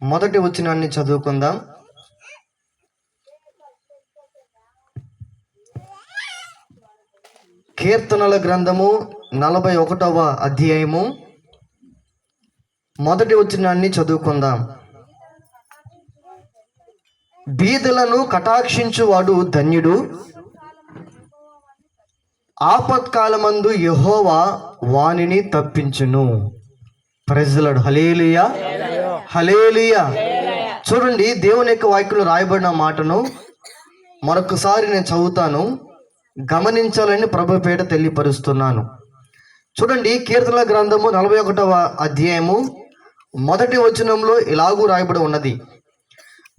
మొదటి వచనాన్ని చదువుకుందాం. కీర్తనల గ్రంథము 41వ అధ్యాయము మొదటి వచనాన్ని చదువుకుందాం. బీదలను కటాక్షించువాడు ధన్యుడు, ఆపత్కాలమందు యెహోవా వానిని తప్పించును. Praise the Lord. Hallelujah, hallelujah. చూడండి, దేవుని యొక్క వాక్యంలో రాయబడిన మాటను మరొకసారి నేను చదువుతాను, గమనించాలని ప్రభు పేట తెలియపరుస్తున్నాను. చూడండి, కీర్తనల గ్రంథము 41వ అధ్యాయము మొదటి వచనంలో ఇలాగూ రాయబడి ఉన్నది: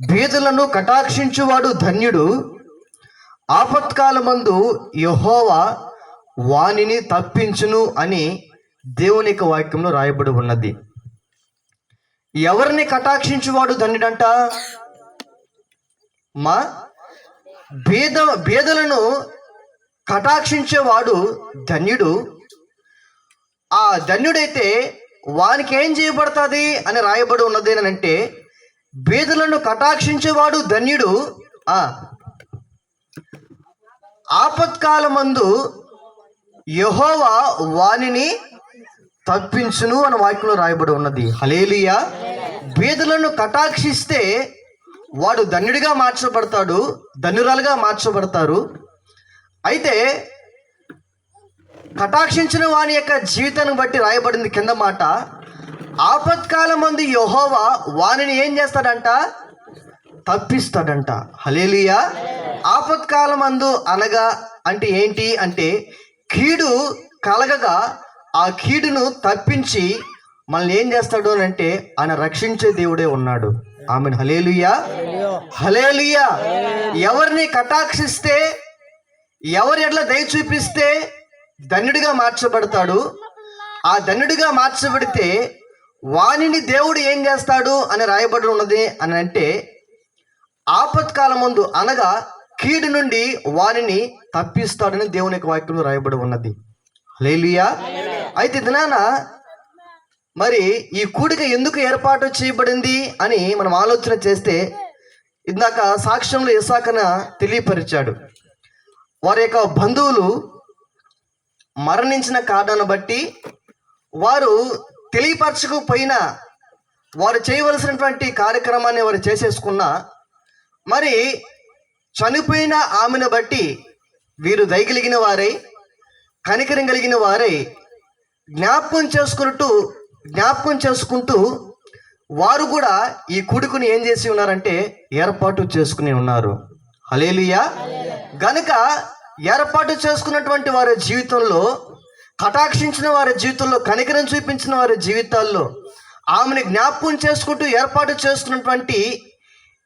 బీదలను కటాక్షించువాడు ధన్యుడు, ఆపత్కాలమందు యెహోవా వానిని తప్పించును అని దేవుని యొక్క వాక్యంలో రాయబడి ఉన్నది. ఎవరిని కటాక్షించువాడు ధన్యుడంట? బీదలను కటాక్షించేవాడు ధన్యుడు. ఆ ధన్యుడైతే వానికి ఏం చేయబడుతుంది అని రాయబడి ఉన్నది అని అంటే, బీదలను కటాక్షించేవాడు ధన్యుడు, ఆపత్కాలమందు యెహోవా వానిని తప్పించును అని వాక్యంలో రాయబడి ఉన్నది. హల్లెలూయా. బీదలను కటాక్షిస్తే వాడు ధన్యుడిగా మార్చబడతాడు, ధన్యురాలుగా మార్చబడతారు. అయితే కటాక్షించిన వాని యొక్క జీవితాన్ని బట్టి రాయబడింది కింద మాట, ఆపత్కాలమందు యెహోవా వానిని ఏం చేస్తాడంట? తప్పిస్తాడంట. హల్లెలూయా. ఆపత్కాలమందు అనగా అంటే ఏంటి అంటే, కీడు కలగగా ఆ కీడును తప్పించి మనల్ని ఏం చేస్తాడు అని అంటే, ఆయన రక్షించే దేవుడే ఉన్నాడు. ఆమేన్. హల్లెలూయా, హల్లెలూయా. ఎవరిని కటాక్షిస్తే, ఎవరి ఎట్లా దయ చూపిస్తే ధన్యుడిగా మార్చబడతాడు. ఆ ధన్యుడిగా మార్చబడితే వానిని దేవుడు ఏం చేస్తాడు అని రాయబడి ఉన్నది అని అంటే, ఆపత్కాలమందు అనగా కీడు నుండి వారిని తప్పిస్తాడని దేవుని యొక్క వాక్యంలో రాయబడి ఉన్నది. హల్లెలూయా. అయితే దినాన మరి ఈ కూడిక ఎందుకు ఏర్పాటు చేయబడింది అని మనం ఆలోచన చేస్తే, ఇందాక సాక్ష్యంలో ఇస్సాకున తెలియపరిచాడు. వారి యొక్క బంధువులు మరణించిన కారణాన్ని బట్టి వారు తెలియపరచకపోయినా వారు చేయవలసినటువంటి కార్యక్రమాన్ని వారు చేసేసుకున్నా, మరి చనిపోయిన ఆమెను బట్టి వీరు దయగలిగిన వారై, కనికరం కలిగిన వారై జ్ఞాపకం చేసుకుంటూ వారు కూడా ఈ కూడుకుని ఏం చేసి ఉన్నారంటే ఏర్పాటు చేసుకుని ఉన్నారు. హల్లెలూయా. గనుక ఏర్పాటు చేసుకున్నటువంటి వారి జీవితంలో, కటాక్షించిన వారి జీవితంలో, కనికరం చూపించిన వారి జీవితాల్లో ఆమెను జ్ఞాపకం చేసుకుంటూ ఏర్పాటు చేసుకున్నటువంటి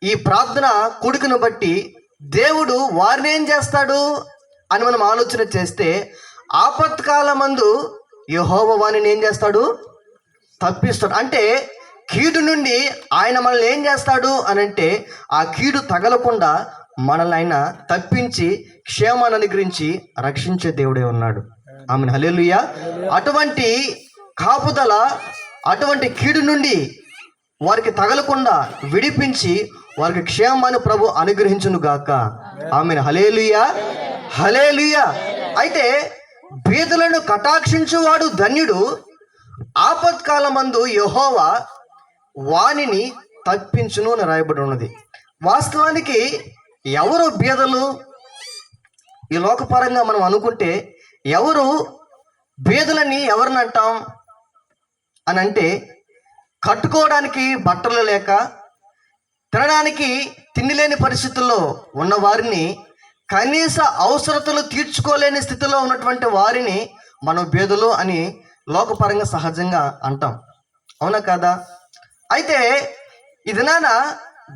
ఈ ప్రార్థన కూడికను బట్టి దేవుడు వారిని ఏం చేస్తాడు అని మనం ఆలోచన చేస్తే, ఆపత్కాలమందు యెహోవా వానిని ఏం చేస్తాడు? తప్పిస్తాడు. అంటే కీడు నుండి ఆయన మనల్ని ఏం చేస్తాడు అని అంటే, ఆ కీడు తగలకుండా మనల్ని ఆయన తప్పించి క్షేమాన్ని అనుగ్రహించి రక్షించే దేవుడే ఉన్నాడు. ఆమేన్. హల్లెలూయా. అటువంటి కాపుదల, అటువంటి కీడు నుండి వారికి తగలకుండా విడిపించి వారికి క్షేమాన్ని ప్రభు అనుగ్రహించును గాక. ఆమేన్. హల్లెలూయా, హల్లెలూయా. అయితే బీదలను కటాక్షించువాడు ధన్యుడు, ఆపత్కాలమందు యెహోవా వానిని తప్పించును అని రాయబడి ఉన్నది. వాస్తవానికి ఎవరు బీదలు? ఈ లోకపరంగా మనం అనుకుంటే ఎవరు బీదలని ఎవరిని అంటాం అని అంటే, కట్టుకోవడానికి బట్టలు లేక, తినడానికి తిండి లేని పరిస్థితుల్లో ఉన్న వారిని, కనీస అవసరతలు తీర్చుకోలేని స్థితిలో ఉన్నటువంటి వారిని మనం బీదలు అని లోకపరంగా సహజంగా అంటాం. అవునా కాదా? అయితే ఇది నాన్న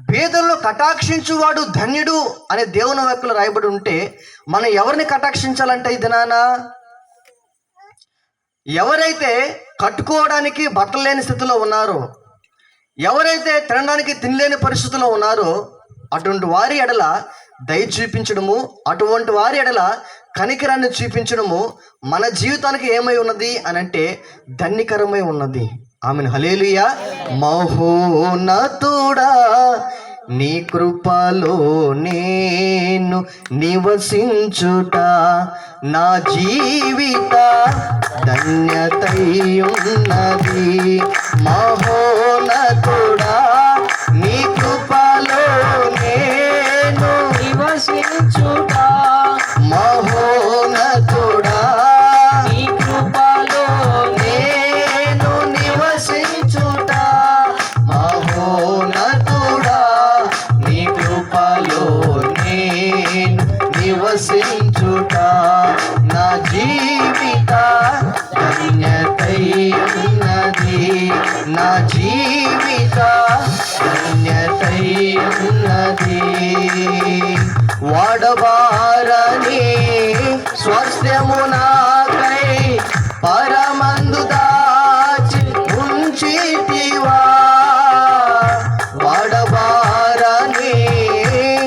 బీదలను కటాక్షించువాడు ధన్యుడు అనే దేవుని వాక్యంలో రాయబడి ఉంటే, మనం ఎవరిని కటాక్షించాలంటే ఇది నాన్న, ఎవరైతే కట్టుకోవడానికి బట్టలు లేని స్థితిలో ఉన్నారో, ఎవరైతే తినడానికి తినలేని పరిస్థితిలో ఉన్నారో, అటువంటి వారి ఎడల దయ చూపించడము, అటువంటి వారి ఎడల కనికరాన్ని చూపించడము మన జీవితానికి ఏమై ఉన్నది అని అంటే ధన్యకరమై ఉన్నది. ఆమెను. హల్లెలూయా. మహోన్నతుడా నీ కృపలో నేను నివసించుట నా జీవిత ధన్యతయున్నది. మహోన్నతుడా నీ కృపలో నేను నివసించుట మహోన్నతుడా నీ కృపలో నేను నివసించుట మహోన్నతుడా నీ కృపలో నేను నివసించుట నా జీవిత ధన్యతయున్నది. నా జీవిత ధన్యతయున్నది. వాడబారని స్వాస్థ్యము నాకై పరమందు దాచి ఉంచితివా. వాడబారని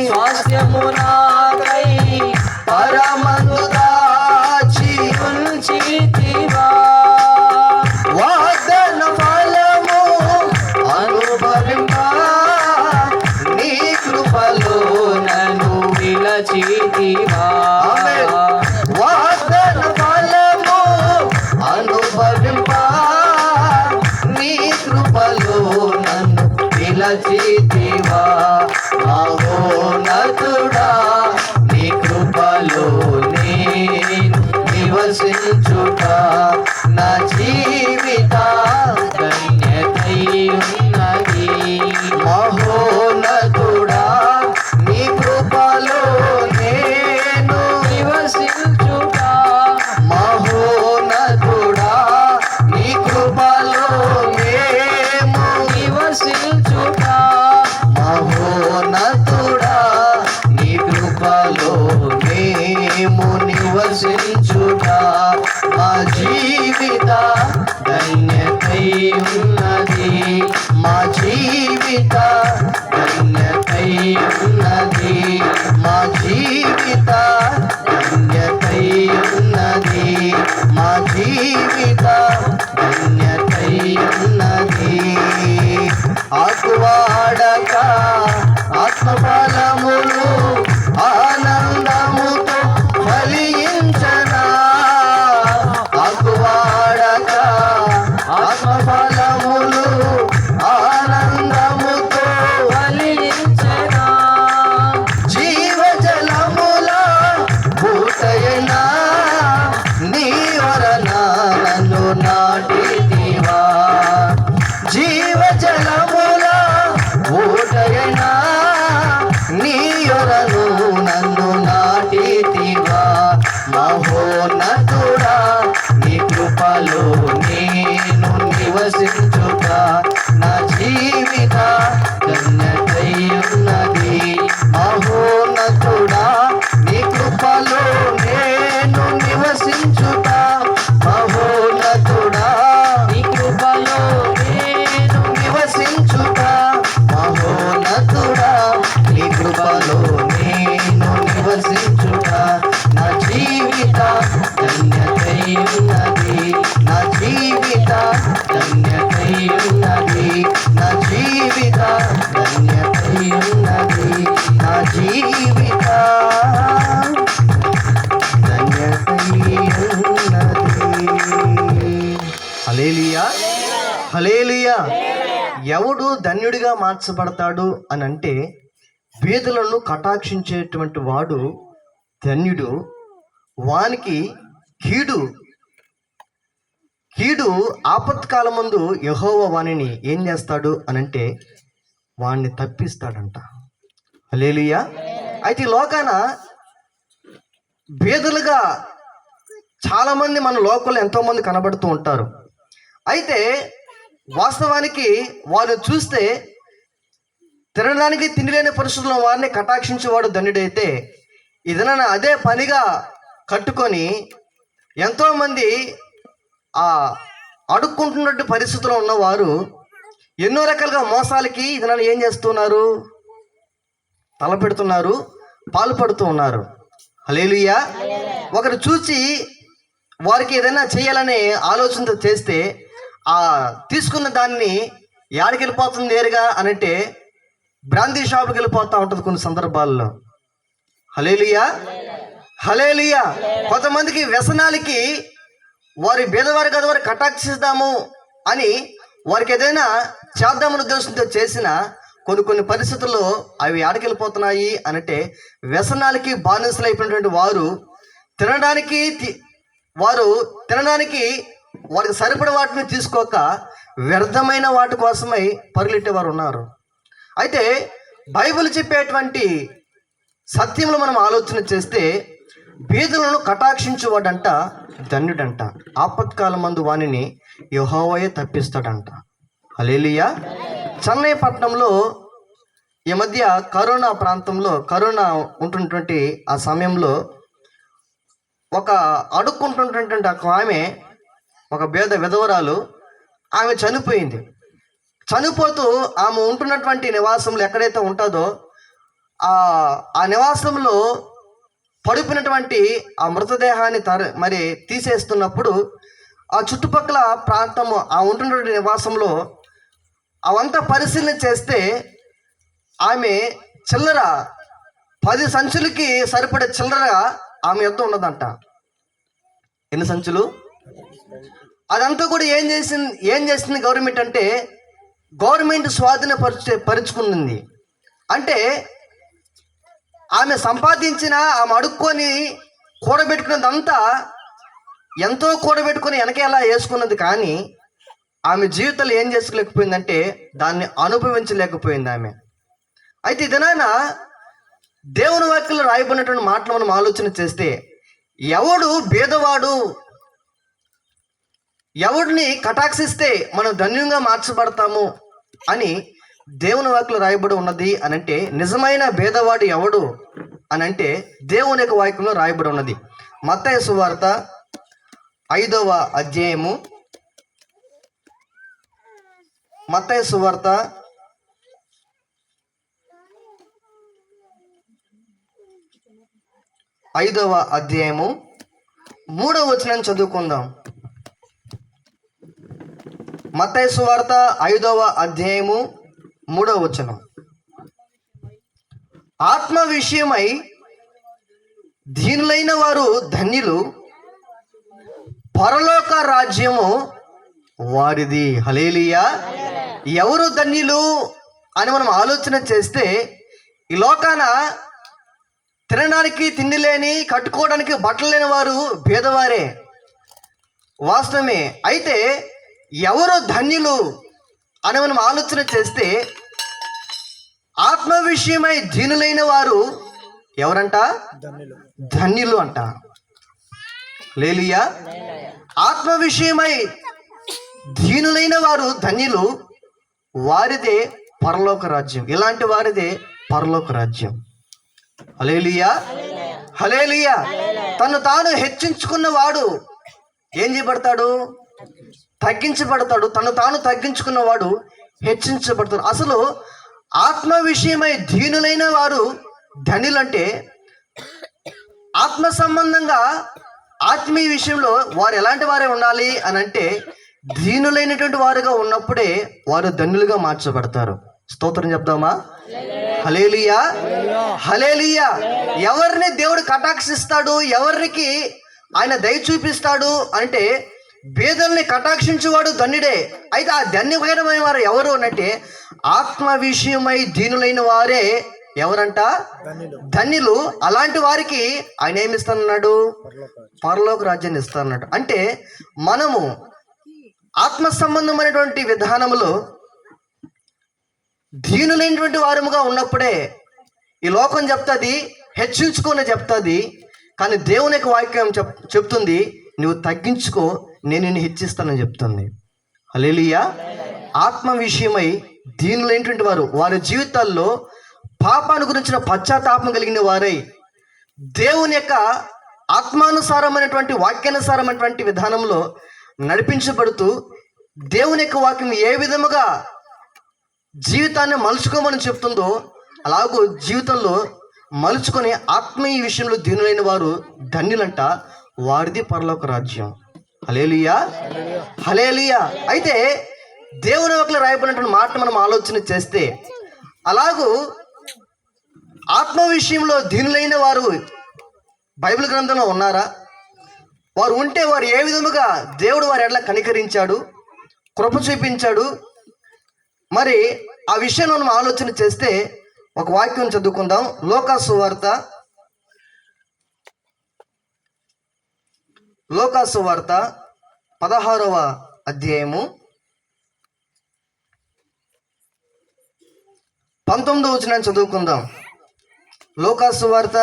స్వాస్థ్యము నాకై పరమందు దాచి ఉంచితివా. వాగ్దాన ఫలము అనుభవింప నీ కృపలో నన్ను పిలచితివా. వాగ్దాన ఫలము అనుభవింప నీ కృపలో నన్ను పిలచితివా. మహోన్నతుడా నీ కృపలో నేను నివసించుట నా జీవిత ధన్యతయున్నది. మహోన్నతుడా నీ కృపలో నేను నివసించుట మహోన్నతుడా నీ కృపలో మేము నివసించుట మహోన్నతుడా నీ కృపలో మేము నివసించుట మా జీవిత ధన్యతయున్నది. మా జీవిత ధన్యతయున్నది. మా జీవిత ధన్యతయున్నది. మా జీవిత ధన్యతయున్నది. ఆకువాడక ఆత్మఫలములు ఆనందముతో ఫలించనా. ఆకువాడక ఆత్మఫలములు ఆనందముతో ఫలించెనా. జీవజలముల భూతయనా నీ వరన నన్ను నాటితివా. జీవజలముల భూతయనా నీ వరను నన్ను నాటితివా. మహోన్నతుడా నీ కృపలో నేను నివసించుట నా జీవిత ధన్యతయున్నది. మహోన్నతుడా నీ కృపలో నేను నివసించుట మహోన్నతుడా నీ కృపలో నేను నివసించుట మహోన్నతుడా నీ కృపలో నేను నివసించుట నా జీవిత ధన్యతయున్నది. నా జీవిత ధన్యతయున్నది. నా జీవిత ధన్యతయున్నది. నా జీవిత ధన్యతయున్నది. హల్లెలూయా. హల్లెలూయా. ఎవడు ధన్యుడిగా మార్చబడతాడు అని అంటే పేదలను కటాక్షించేటువంటి వాడు ధన్యుడు. వానికి కీడు ఆపత్కాలం ముందు యెహోవా వానిని ఏం చేస్తాడు అనంటే వాణ్ణి తప్పిస్తాడంట. హల్లెలూయా. అయితే ఈ లోకాన బేదలుగా చాలామంది మన లోకంలో ఎంతోమంది కనబడుతూ ఉంటారు. అయితే వాస్తవానికి వారు చూస్తే తినడానికి తిండి లేని పరిస్థితుల్లో వారిని కటాక్షించేవాడు ధన్యుడైతే ఇదన అదే పనిగా కట్టుకొని ఎంతోమంది ఆ అడుక్కుంటున్నట్టు పరిస్థితుల్లో ఉన్నవారు ఎన్నో రకాలుగా మోసాలకి ఇదన ఏం చేస్తున్నారు, తలపెడుతున్నారు, పాల్పడుతూ ఉన్నారు. హల్లెలూయా. ఒకరు చూసి వారికి ఏదైనా చేయాలనే ఆలోచనతో చేస్తే ఆ తీసుకున్న దాన్ని యాడికి వెళ్ళిపోతుంది నేరుగా అనంటే బ్రాందీ షాప్కి వెళ్ళిపోతూ ఉంటుంది కొన్ని సందర్భాల్లో. హల్లెలూయా, హల్లెలూయా. కొంతమందికి వ్యసనాలకి వారి బీదవారి కదా వారు కటాక్షిస్తాము అని వారికి ఏదైనా చేద్దామని ఉద్దేశంతో చేసిన కొన్ని పరిస్థితుల్లో అవి ఆడకెళ్ళిపోతున్నాయి అనంటే వ్యసనాలకి బానిసలు అయిపోయినటువంటి వారు తినడానికి వారికి సరిపడే వాటిని తీసుకోక వ్యర్థమైన వాటి కోసమై పరుగులెట్టేవారు ఉన్నారు. అయితే బైబిల్ చెప్పేటువంటి సత్యంలో మనం ఆలోచన చేస్తే బీదలను కటాక్షించువాడంట ధన్యుడంట, ఆపత్కాలమందు వానిని యెహోవాయే తప్పిస్తాడంట. హల్లెలూయా. చెన్నై పట్టణంలో ఈ మధ్య కరోనా ఉంటున్నటువంటి ఆ సమయంలో ఒక అడుక్కుంటున్నటువంటి ఒక విధవరాలు ఆమె చనిపోయింది. చనిపోతూ ఆమె ఉంటున్నటువంటి నివాసంలో ఎక్కడైతే ఉంటుందో ఆ నివాసంలో పడిపోయినటువంటి ఆ మృతదేహాన్ని మరి తీసేస్తున్నప్పుడు ఆ చుట్టుపక్కల ప్రాంతము ఆ ఉంటున్నటువంటి నివాసంలో అవంతా పరిశీలన చేస్తే ఆమె చిల్లర 10 సంచులకి సరిపడే చిల్లర ఆమె యొద్ద ఉన్నదంట. ఎన్ని సంచులు? అదంతా కూడా ఏం చేసింది గవర్నమెంట్ అంటే గవర్నమెంట్ పరుచుకుంది. అంటే ఆమె సంపాదించిన ఆమె అడుక్కొని కూడబెట్టుకున్నదంతా ఎంతో కూడబెట్టుకుని వెనకేలా వేసుకున్నది, కానీ ఆమె జీవితంలో ఏం చేసుకోలేకపోయిందంటే దాన్ని అనుభవించలేకపోయింది ఆమె. అయితే ఇదనైనా దేవుని వాక్యంలో రాయబడినటువంటి మాటలు మనం ఆలోచన చేస్తే ఎవడు భేదవాడు, ఎవడిని కటాక్షిస్తే మనం ధన్యంగా మార్చబడతాము అని దేవుని వాక్యంలో రాయబడి ఉన్నది అనంటే నిజమైన భేదవాడు ఎవడు అనంటే దేవుని యొక్క వాక్యంలో రాయబడి ఉన్నది. మత్తయి సువార్త 5వ అధ్యాయము, మత్తయి సువార్త 5వ అధ్యాయము 3వ వచనం చదువుకుందాం. మత్తయి సువార్త 5వ అధ్యాయము 3వ వచనం. ఆత్మ విషయమై దీనులైన వారు ధన్యులు, పరలోక రాజ్యము వారిది. హల్లెలూయా. ఎవరు ధన్యులు అని మనం ఆలోచన చేస్తే ఈ లోకాన తినడానికి తిండి లేని, కట్టుకోవడానికి బట్టలు లేని వారు భేదవారే, వాస్తవమే. అయితే ఎవరు ధన్యులు అని మనం ఆలోచన చేస్తే ఆత్మ విషయమై దీనులైన వారు ఎవరంట? ధన్యులు అంట. హల్లెలూయా. ఆత్మ విషయమై దీనులైన వారు ధన్యులు, వారిదే పరలోక రాజ్యం. ఇలాంటి వారిదే పరలోక రాజ్యం. హల్లెలూయా, హల్లెలూయా. తను తాను హెచ్చించుకున్న వాడు ఏం చేయబడతాడు? తగ్గించబడతాడు. తను తాను తగ్గించుకున్నవాడు హెచ్చించబడతాడు. అసలు ఆత్మ విషయమై దీనులైన వారు ధనులంటే ఆత్మ సంబంధంగా ఆత్మీయ విషయంలో వారు ఎలాంటి వారే ఉండాలి అని అంటే దీనులైనటువంటి వారుగా ఉన్నప్పుడే వారు ధన్యులుగా మార్చబడతారు. స్తోత్రం చెప్దామా? హల్లెలూయా, హల్లెలూయా. ఎవరిని దేవుడు కటాక్షిస్తాడు, ఎవరికి ఆయన దయ చూపిస్తాడు అంటే బేదల్ని కటాక్షించేవాడు ధన్యుడే. అయితే ఆ ధన్యమైన వారు ఎవరు అనంటే ఆత్మ విషయమై దీనులైన వారే ఎవరంట? ధన్యులు. అలాంటి వారికి ఆయన ఏమి ఇస్తానన్నాడు? పరలోక రాజ్యాన్ని ఇస్తానన్నాడు. అంటే మనము ఆత్మ సంబంధమైనటువంటి విధానములో దీనులైనటువంటి వారముగా ఉన్నప్పుడే ఈ లోకం చెప్తుంది హెచ్చించుకొని చెప్తుంది, కానీ దేవుని యొక్క వాక్యం చెప్తుంది నువ్వు తగ్గించుకో, నేను నిన్ను హెచ్చిస్తానని చెప్తుంది. హల్లెలూయా. ఆత్మ విషయమై దీనులైనటువంటి వారు వారి జీవితాల్లో పాపాన్ని గురించిన పశ్చాత్తాపం కలిగిన వారై దేవుని యొక్క ఆత్మానుసారమైనటువంటి వాక్యానుసారమైనటువంటి విధానంలో నడిపించబడుతూ దేవుని యొక్క వాక్యం ఏ విధముగా జీవితాన్ని మలుచుకోమని చెప్తుందో అలాగూ జీవితంలో మలుచుకొని ఆత్మీయ విషయంలో దీనులైన వారు ధన్యులంట, వారిది పరలోక రాజ్యం. హల్లెలూయా, హల్లెలూయా. అయితే దేవుని ఒకరు రాయబడినటువంటి మాట మనం ఆలోచన చేస్తే, అలాగూ ఆత్మ విషయంలో దీనులైన వారు బైబిల్ గ్రంథంలో ఉన్నారా? వారు ఉంటే వారు ఏ విధముగా దేవుడు వారి ఎట్లా కనికరించాడు, కృప చూపించాడు? మరి ఆ విషయాన్ని మనం ఆలోచన చేస్తే ఒక వాక్యం చదువుకుందాం. లూకా సువార్త 16వ అధ్యాయము 19వ వచనాన్ని చదువుకుందాం. లూకా సువార్త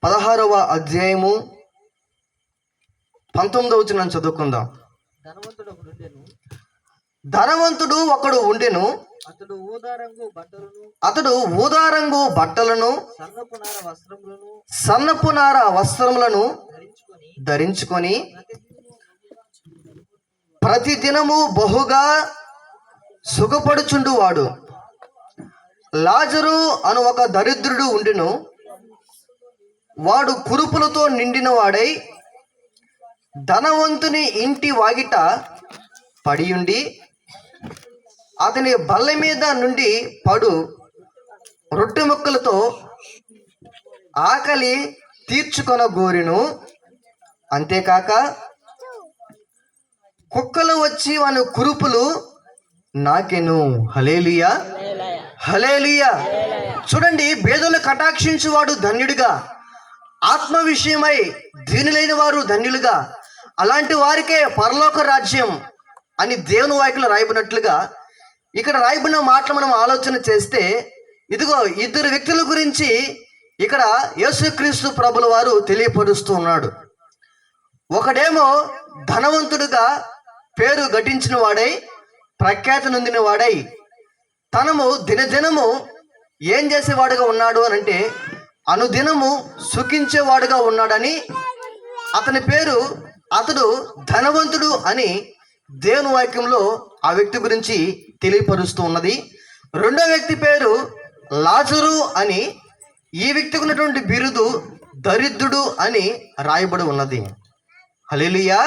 16వ అధ్యాయము 19వ వచనాన్ని చదువుకుందాం. ధనవంతుడు ఒకడు ఉండెను. అతడు ఊదారంగు బట్టలను సన్నపు నార వస్త్రములను ధరించుకొని ప్రతిదినము బహుగా సుఖపడుచుండువాడు. లాజరు అను ఒక దరిద్రుడు ఉండెను. వాడు కురుపులతో నిండిన వాడై ధనవంతుని ఇంటి వాగిట పడియుండి అతని బల్ల మీద నుండి పడు రొట్టె ముక్కలతో ఆకలి తీర్చుకొనగోరెను. అంతేకాక కుక్కలు వచ్చి వాని కురుపులు నాకెను. హల్లెలూయా, హల్లెలూయా. చూడండి, పేదలు కటాక్షించువాడు ధన్యుడిగా, ఆత్మ విషయమై దీనులైన వారు ధన్యులుగా, అలాంటి వారికే పరలోక రాజ్యం అని దేవుని వాక్యంలో రాయబడినట్లుగా ఇక్కడ రాయబడిన మాటలు మనం ఆలోచన చేస్తే, ఇదిగో ఇద్దరు వ్యక్తుల గురించి ఇక్కడ యేసుక్రీస్తు ప్రభుల వారు తెలియపరుస్తూ ఉన్నాడు. ఒకడేమో ధనవంతుడుగా పేరు గటించిన వాడై, ప్రఖ్యాతి నొందిన వాడై, తనము దినదినము ఏం చేసేవాడుగా ఉన్నాడు అని అంటే అనుదినము సుఖించేవాడుగా ఉన్నాడని, అతని పేరు అతడు ధనవంతుడు అని దేవుని వాక్యంలో ఆ వ్యక్తి గురించి తెలియపరుస్తూ ఉన్నది. రెండో వ్యక్తి పేరు లాజరు అని, ఈ వ్యక్తికి ఉన్నటువంటి బిరుదు దరిద్రుడు అని రాయబడి ఉన్నది. హల్లెలూయా.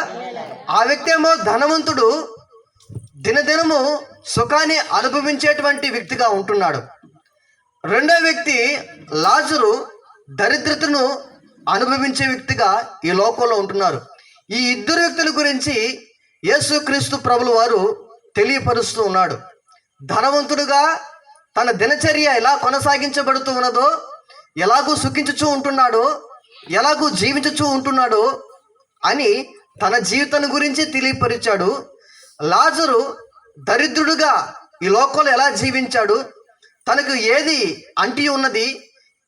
ఆ వ్యక్తి ఏమో ధనవంతుడు, దినదినము సుఖాన్ని అనుభవించేటువంటి వ్యక్తిగా ఉంటున్నాడు. రెండో వ్యక్తి లాజరు దరిద్రతను అనుభవించే వ్యక్తిగా ఈ లోకంలో ఉంటున్నారు. ఈ ఇద్దరు వ్యక్తుల గురించి యేసుక్రీస్తు ప్రభుల వారు తెలియపరుస్తూ ఉన్నాడు. ధనవంతుడుగా తన దినచర్య ఎలా కొనసాగించబడుతూ ఉన్నదో, ఎలాగూ సుఖించుచూ ఉంటున్నాడో, ఎలాగూ జీవించుచూ ఉంటున్నాడో అని తన జీవితాన్ని గురించి తెలియపరిచాడు. లాజరు దరిద్రుడుగా ఈ లోకంలో ఎలా జీవించాడు, తనకు ఏది అంటి ఉన్నది,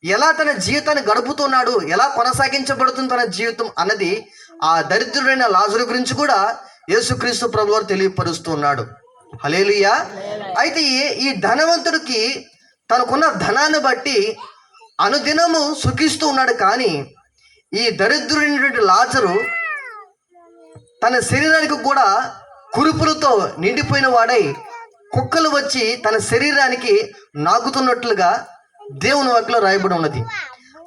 ఎలా తన జీవితాన్ని గడుపుతున్నాడు, ఎలా కొనసాగించబడుతుంది తన జీవితం అన్నది ఆ దరిద్రుడైన లాజరు గురించి కూడా యేసుక్రీస్తు ప్రభువు వారు తెలియపరుస్తూ ఉన్నాడు. హల్లెలూయా. అయితే ఈ ధనవంతుడికి తనకున్న ధనాన్ని బట్టి అనుదినము సుఖిస్తూ ఉన్నాడు. కానీ ఈ దరిద్రుడైనటువంటి లాజరు తన శరీరానికి కూడా కురుపులతో నిండిపోయిన వాడై కుక్కలు వచ్చి తన శరీరానికి నాకుతున్నట్లుగా దేవుని వాక్యంలో రాయబడి ఉన్నది.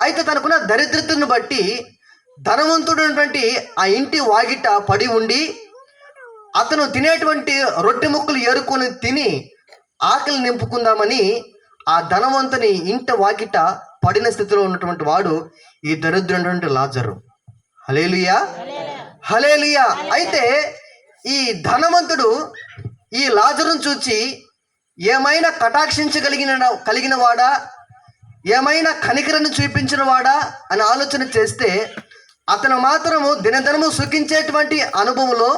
అయితే తనకున్న దరిద్రతను బట్టి ధనవంతుడైనటువంటి ఆ ఇంటి వాగిట పడి ఉండి అతను తినేటువంటి రొట్టె ముక్కలు ఏరుకొని తిని ఆకలి నింపుకుందామని ఆ ధనవంతుని ఇంటి వాకిట పడిన స్థితిలో ఉన్నటువంటి వాడు ఈ దరిద్రుడైనటువంటి లాజరు. హల్లెలూయా, హల్లెలూయా. అయితే ఈ ధనవంతుడు ఈ లాజరును చూచి ఏమైనా కలిగిన వాడా, ఏమైనా కనికరను చూపించిన వాడా అని ఆలోచన చేస్తే, అతను మాత్రము దినదినము సుఖించేటువంటి అనుభవంలో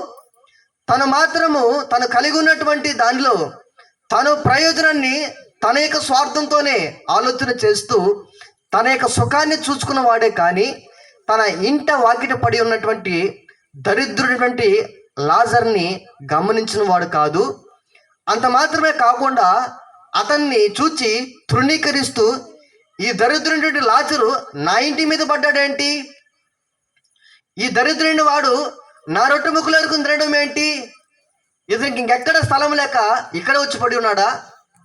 తను కలిగి ఉన్నటువంటి దానిలో తన ప్రయోజనాన్ని తన యొక్క స్వార్థంతోనే ఆలోచన చేస్తూ తన యొక్క సుఖాన్ని చూసుకున్న వాడే కానీ తన ఇంట వాకిట పడి ఉన్నటువంటి దరిద్రుడైనటువంటి లాజర్ని గమనించిన వాడు కాదు. అంత మాత్రమే కాకుండా అతన్ని చూచి తృణీకరిస్తూ, ఈ దరిద్రుడైనటువంటి లాజరు నా ఇంటి మీద పడ్డాడేంటి, ఈ దరిద్రుడైన వాడు నా రొట్టె ముక్కలు ఏరుకుని తినడం ఏంటి, ఇతనికి ఇంకెక్కడ స్థలం లేక ఇక్కడ వచ్చి పడి ఉన్నాడా,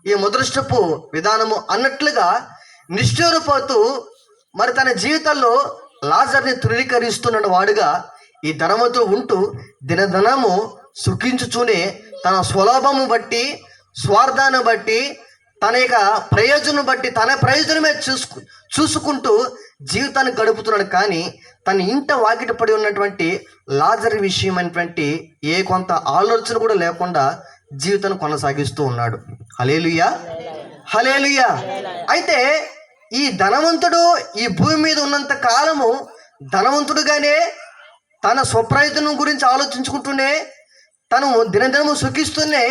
ఈ ముదృష్టపు విధానము అన్నట్లుగా నిష్ఠూరపోతూ మరి తన జీవితంలో లాజర్ని తృణీకరిస్తున్న వాడుగా ఈ ధనవంతుడు ఉంటూ దినదినము సుఖించుచూనే తన స్వలాభము బట్టి, స్వార్థాన్ని బట్టి, తన యొక్క ప్రయోజనం బట్టి తన ప్రయోజనమే చూసుకుంటూ జీవితాన్ని గడుపుతున్నాడు. కానీ తన ఇంట వాకిట పడి ఉన్నటువంటి లాజరు విషయమైనటువంటి ఏ కొంత ఆలోచన కూడా లేకుండా జీవితాన్ని కొనసాగిస్తూ ఉన్నాడు. హల్లెలూయా, హల్లెలూయా. అయితే ఈ ధనవంతుడు ఈ భూమి మీద ఉన్నంత కాలము ధనవంతుడుగానే తన స్వప్రయోజనం గురించి ఆలోచించుకుంటూనే తను దినదినము సుఖిస్తూనే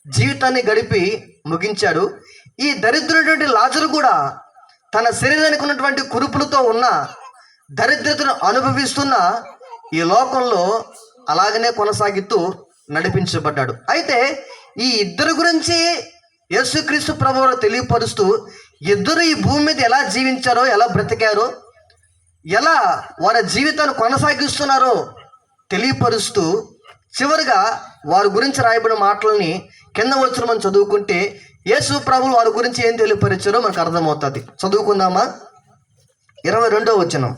జీవితాన్ని గడిపి ముగించాడు. ఈ దరిద్రుడైనటువంటి లాజరు కూడా తన శరీరానికి ఉన్నటువంటి కురుపులతో ఉన్న దరిద్రతను అనుభవిస్తున్న ఈ లోకంలో అలాగనే కొనసాగుతూ నడిపించబడ్డాడు. అయితే ఈ ఇద్దరు గురించి యేసుక్రీస్తు ప్రభువు తెలియపరుస్తూ ఇద్దరు ఈ భూమి మీద ఎలా జీవించారో, ఎలా బ్రతికారో, ఎలా వారి జీవితాన్ని కొనసాగిస్తున్నారో తెలియపరుస్తూ చివరిగా వారి గురించి రాయబడిన మాటలని కింద వచ్చిన మనం చదువుకుంటే యేసు ప్రభువు వారి గురించి ఏం తెలియపరిచారో మనకు అర్థమవుతుంది. చదువుకుందామా? 22వ వచనం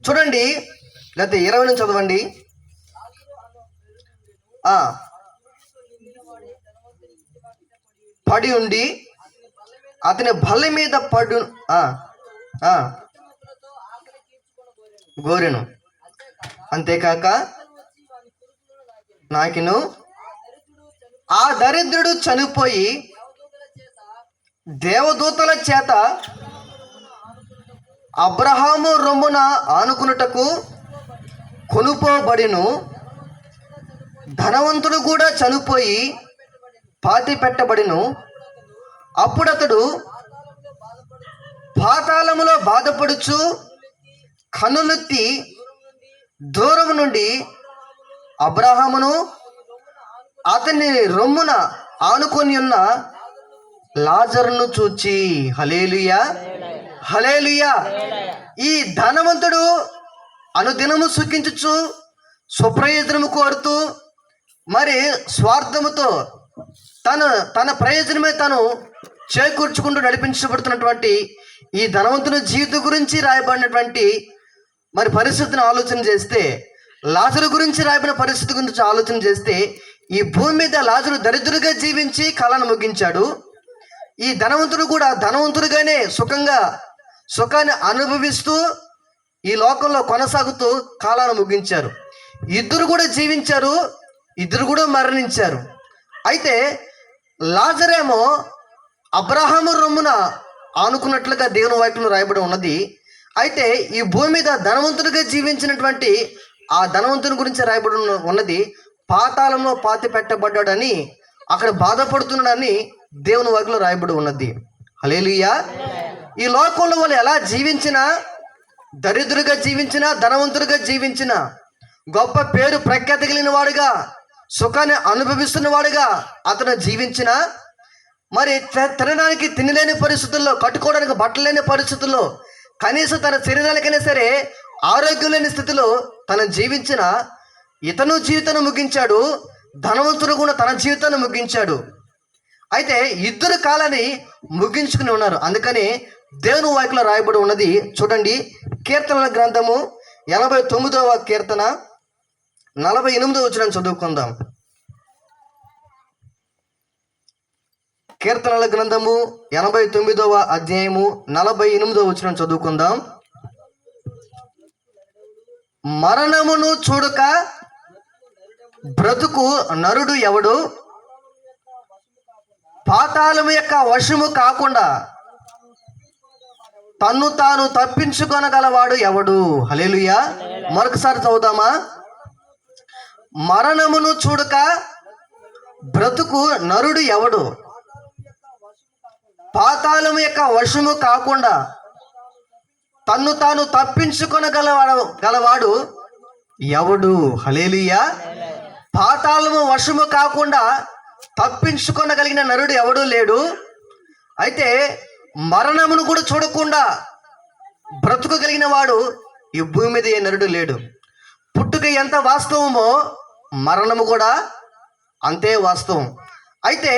చూడండి, లేకపోతే 20 నుంచి చదవండి. పడి ఉండి అతని బల్ల మీద పడు గోరెను. అంతేకాక నాకిను ఆ దరిద్రుడు చనిపోయి దేవదూతల చేత అబ్రహాము రొమ్మున ఆనుకున్నటకు కొనుపోబడిను. ధనవంతుడు కూడా చనిపోయి పాతి పెట్టబడిను. అప్పుడతడు పాతాళములో బాధపడుచు కన్నులెత్తి దూరం నుండి అబ్రహామును అతని రొమ్మున ఆనుకొని ఉన్న లాజరును చూచి, హల్లెలూయా, హల్లెలూయా. ఈ ధనవంతుడు అనుదినము సుఖించుచు స్వప్రయోజనము కోరుతూ మరి స్వార్థముతో తన ప్రయోజనమే తను చేకూర్చుకుంటూ నడిపించబడుతున్నటువంటి ఈ ధనవంతుని జీవితం గురించి రాయబడినటువంటి మరి పరిస్థితిని ఆలోచన చేస్తే, లాజరు గురించి రాయబడిన పరిస్థితి గురించి ఆలోచన చేస్తే, ఈ భూమి మీద లాజరు దరిద్రుడిగా జీవించి కాలాన్ని ముగించాడు. ఈ ధనవంతుడు కూడా ధనవంతుడిగానే సుఖాన్ని అనుభవిస్తూ ఈ లోకంలో కొనసాగుతూ కాలాన్ని ముగించారు. ఇద్దరు కూడా జీవించారు, ఇద్దరు కూడా మరణించారు. అయితే లాజరేమో అబ్రహాము రొమ్మున ఆనుకున్నట్లుగా దేవుని వాక్యంలో రాయబడి ఉన్నది. అయితే ఈ భూమి మీద ధనవంతుడిగా జీవించినటువంటి ఆ ధనవంతుని గురించి రాయబడి ఉన్నది. పాతాళంలో పాతి పెట్టబడ్డాడని, అక్కడ బాధపడుతున్నాడని దేవుని వాక్యంలో రాయబడి ఉన్నది. హల్లెలూయా. ఈ లోకంలో వాళ్ళు ఎలా జీవించినా, దరిద్రుడిగా జీవించినా, ధనవంతుడిగా జీవించినా, గొప్ప పేరు ప్రఖ్యాతి కలిగిన వాడుగా, సుఖాన్ని అనుభవిస్తున్న వాడుగా అతను జీవించిన, మరి తినడానికి తినలేని పరిస్థితుల్లో, కట్టుకోవడానికి బట్టలు లేని పరిస్థితుల్లో, కనీసం తన శరీరానికైనా సరే ఆరోగ్యం లేని స్థితిలో తను జీవించిన ఇతను జీవితాన్ని ముగించాడు. ధనవంతుడు కూడా తన జీవితాన్ని ముగించాడు. అయితే ఇద్దరు కాలాన్ని ముగించుకుని ఉన్నారు. అందుకని దేవుని వాక్యంలో రాయబడి ఉన్నది. చూడండి, కీర్తనల గ్రంథము 89వ కీర్తన 48వ వచనం చదువుకుందాం. కీర్తనల గ్రంథము 89వ అధ్యాయము 48వ వచనం చదువుకుందాం. మరణమును చూడక బ్రతుకు నరుడు ఎవడు? పాతాళము యొక్క వశము కాకుండా తన్ను తాను తప్పించుకొనగలవాడు ఎవడు? హల్లెలూయా. మరొకసారి చదువుదామా? మరణమును చూడక బ్రతుకు నరుడు ఎవడు? పాతాళము యొక్క వశము కాకుండా తన్ను తాను తప్పించుకొనగలవాడు ఎవడు? హల్లెలూయా. పాతాళము వశము కాకుండా తప్పించుకొనగలిగిన నరుడు ఎవడు లేడు. అయితే మరణమును కూడా చూడకుండా బ్రతుకగలిగిన వాడు ఈ భూమి మీద ఏ నరుడు లేడు. పుట్టుక ఎంత వాస్తవమో మరణము కూడా అంతే వాస్తవం. అయితే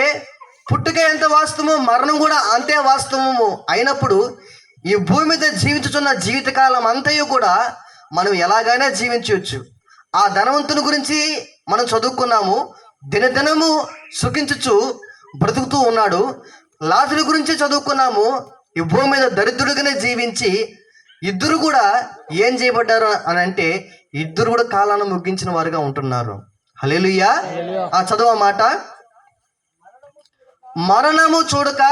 పుట్టుక ఎంత వాస్తవమో మరణం కూడా అంతే వాస్తవము అయినప్పుడు ఈ భూమి మీద జీవించుతున్న జీవితకాలం అంతయు కూడా మనం ఎలాగైనా జీవించవచ్చు. ఆ ధనవంతుని గురించి మనం చదువుకున్నాము. దినదినము సుఖించుచు బ్రతుకుతూ ఉన్నాడు. లాజరు గురించి చదువుకున్నాము. ఈ భూమి మీద దరిద్రుడిగానే జీవించి ఇద్దరు కూడా ఏం చేయబడ్డారు అని అంటే ఇద్దరు కూడా కాలాన్ని ముగించిన వారుగా ఉంటున్నారు. హల్లెలూయా. ఆ చదువు మాట, మరణము చూడక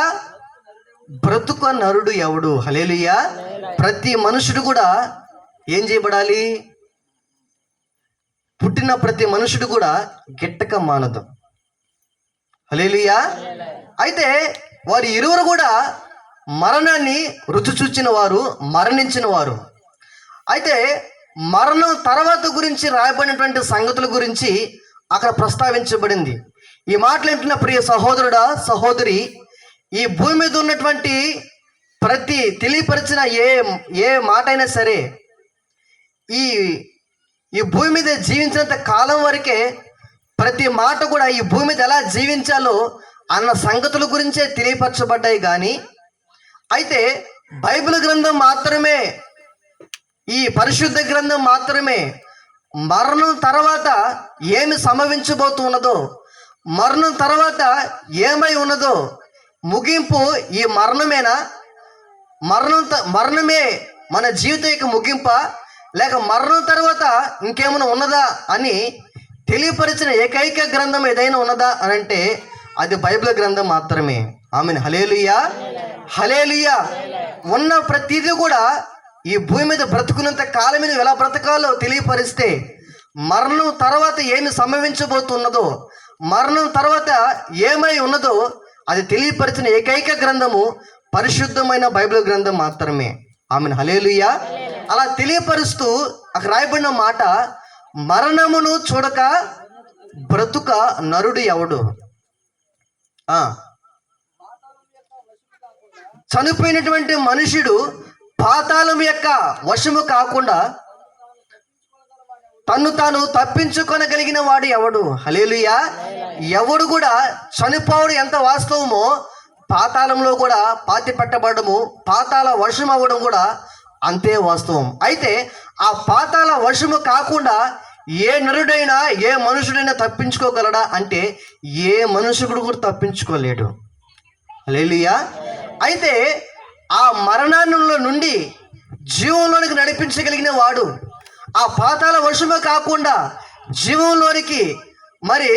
బ్రతుక నరుడు ఎవడు. హల్లెలూయా. ప్రతి మనుషుడు కూడా ఏం చేయబడాలి? పుట్టిన ప్రతి మనుషుడు కూడా గిట్టక మానదు. హల్లెలూయా. అయితే వారు ఇరువురు కూడా మరణాన్ని రుచి చూచిన వారు, మరణించిన వారు. అయితే మరణం తర్వాత గురించి రాయబడినటువంటి సంగతుల గురించి అక్కడ ప్రస్తావించబడింది. ఈ మాటలు వింటున్న ప్రియ సహోదరుడా, సహోదరి, ఈ భూమి మీద ఉన్నటువంటి ప్రతి తెలియపరిచిన ఏ మాట అయినా సరే ఈ భూమి మీద జీవించినంత కాలం వరకే ప్రతి మాట కూడా ఈ భూమి మీద ఎలా జీవించాలో అన్న సంగతుల గురించే తెలియపరచబడ్డాయి. కానీ అయితే బైబిల్ గ్రంథం మాత్రమే, ఈ పరిశుద్ధ గ్రంథం మాత్రమే మరణం తర్వాత ఏమి సంభవించబోతున్నదో, మరణం తర్వాత ఏమై ఉన్నదో, ముగింపు ఈ మరణమేనా, మరణమే మన జీవిత యొక్క ముగింపా, లేక మరణం తర్వాత ఇంకేమైనా ఉన్నదా అని తెలియపరిచిన ఏకైక గ్రంథం ఏదైనా ఉన్నదా అని అంటే అది బైబిల్ గ్రంథం మాత్రమే. ఆమేన్. హల్లెలూయా, హల్లెలూయా. ఉన్న ప్రతిదీ కూడా ఈ భూమి మీద బ్రతుకున్నంత కాలం మీద ఎలా బ్రతకాలో తెలియపరిస్తే, మరణం తర్వాత ఏమి సంభవించబోతున్నదో, మరణం తర్వాత ఏమై ఉన్నదో అది తెలియపరిచిన ఏకైక గ్రంథము పరిశుద్ధమైన బైబిల్ గ్రంథం మాత్రమే. ఆమేన్. హల్లెలూయా. అలా తెలియపరుస్తూ అక్కడ రాయబడిన మాట, మరణమును చూడక బ్రతుక నరుడు ఎవడు. చనిపోయినటువంటి మనుషుడు పాతాళం యొక్క వశము కాకుండా తన్ను తాను తప్పించుకొనగలిగిన వాడు ఎవడు. హల్లెలూయా. ఎవడు కూడా చనిపోవడం ఎంత వాస్తవమో పాతాళంలో కూడా పాతి పెట్టబడము, పాతాళ వశం అవ్వడం కూడా అంతే వాస్తవం. అయితే ఆ పాతాళ వశము కాకుండా ఏ నరుడైనా ఏ మనుషుడైనా తప్పించుకోగలడా అంటే ఏ మనుషుడు కూడా తప్పించుకోలేడు. హల్లెలూయా. అయితే ఆ మరణాల నుండి జీవంలోనికి నడిపించగలిగిన వాడు, ఆ పాతాళ వశము కాకుండా జీవంలోనికి మరి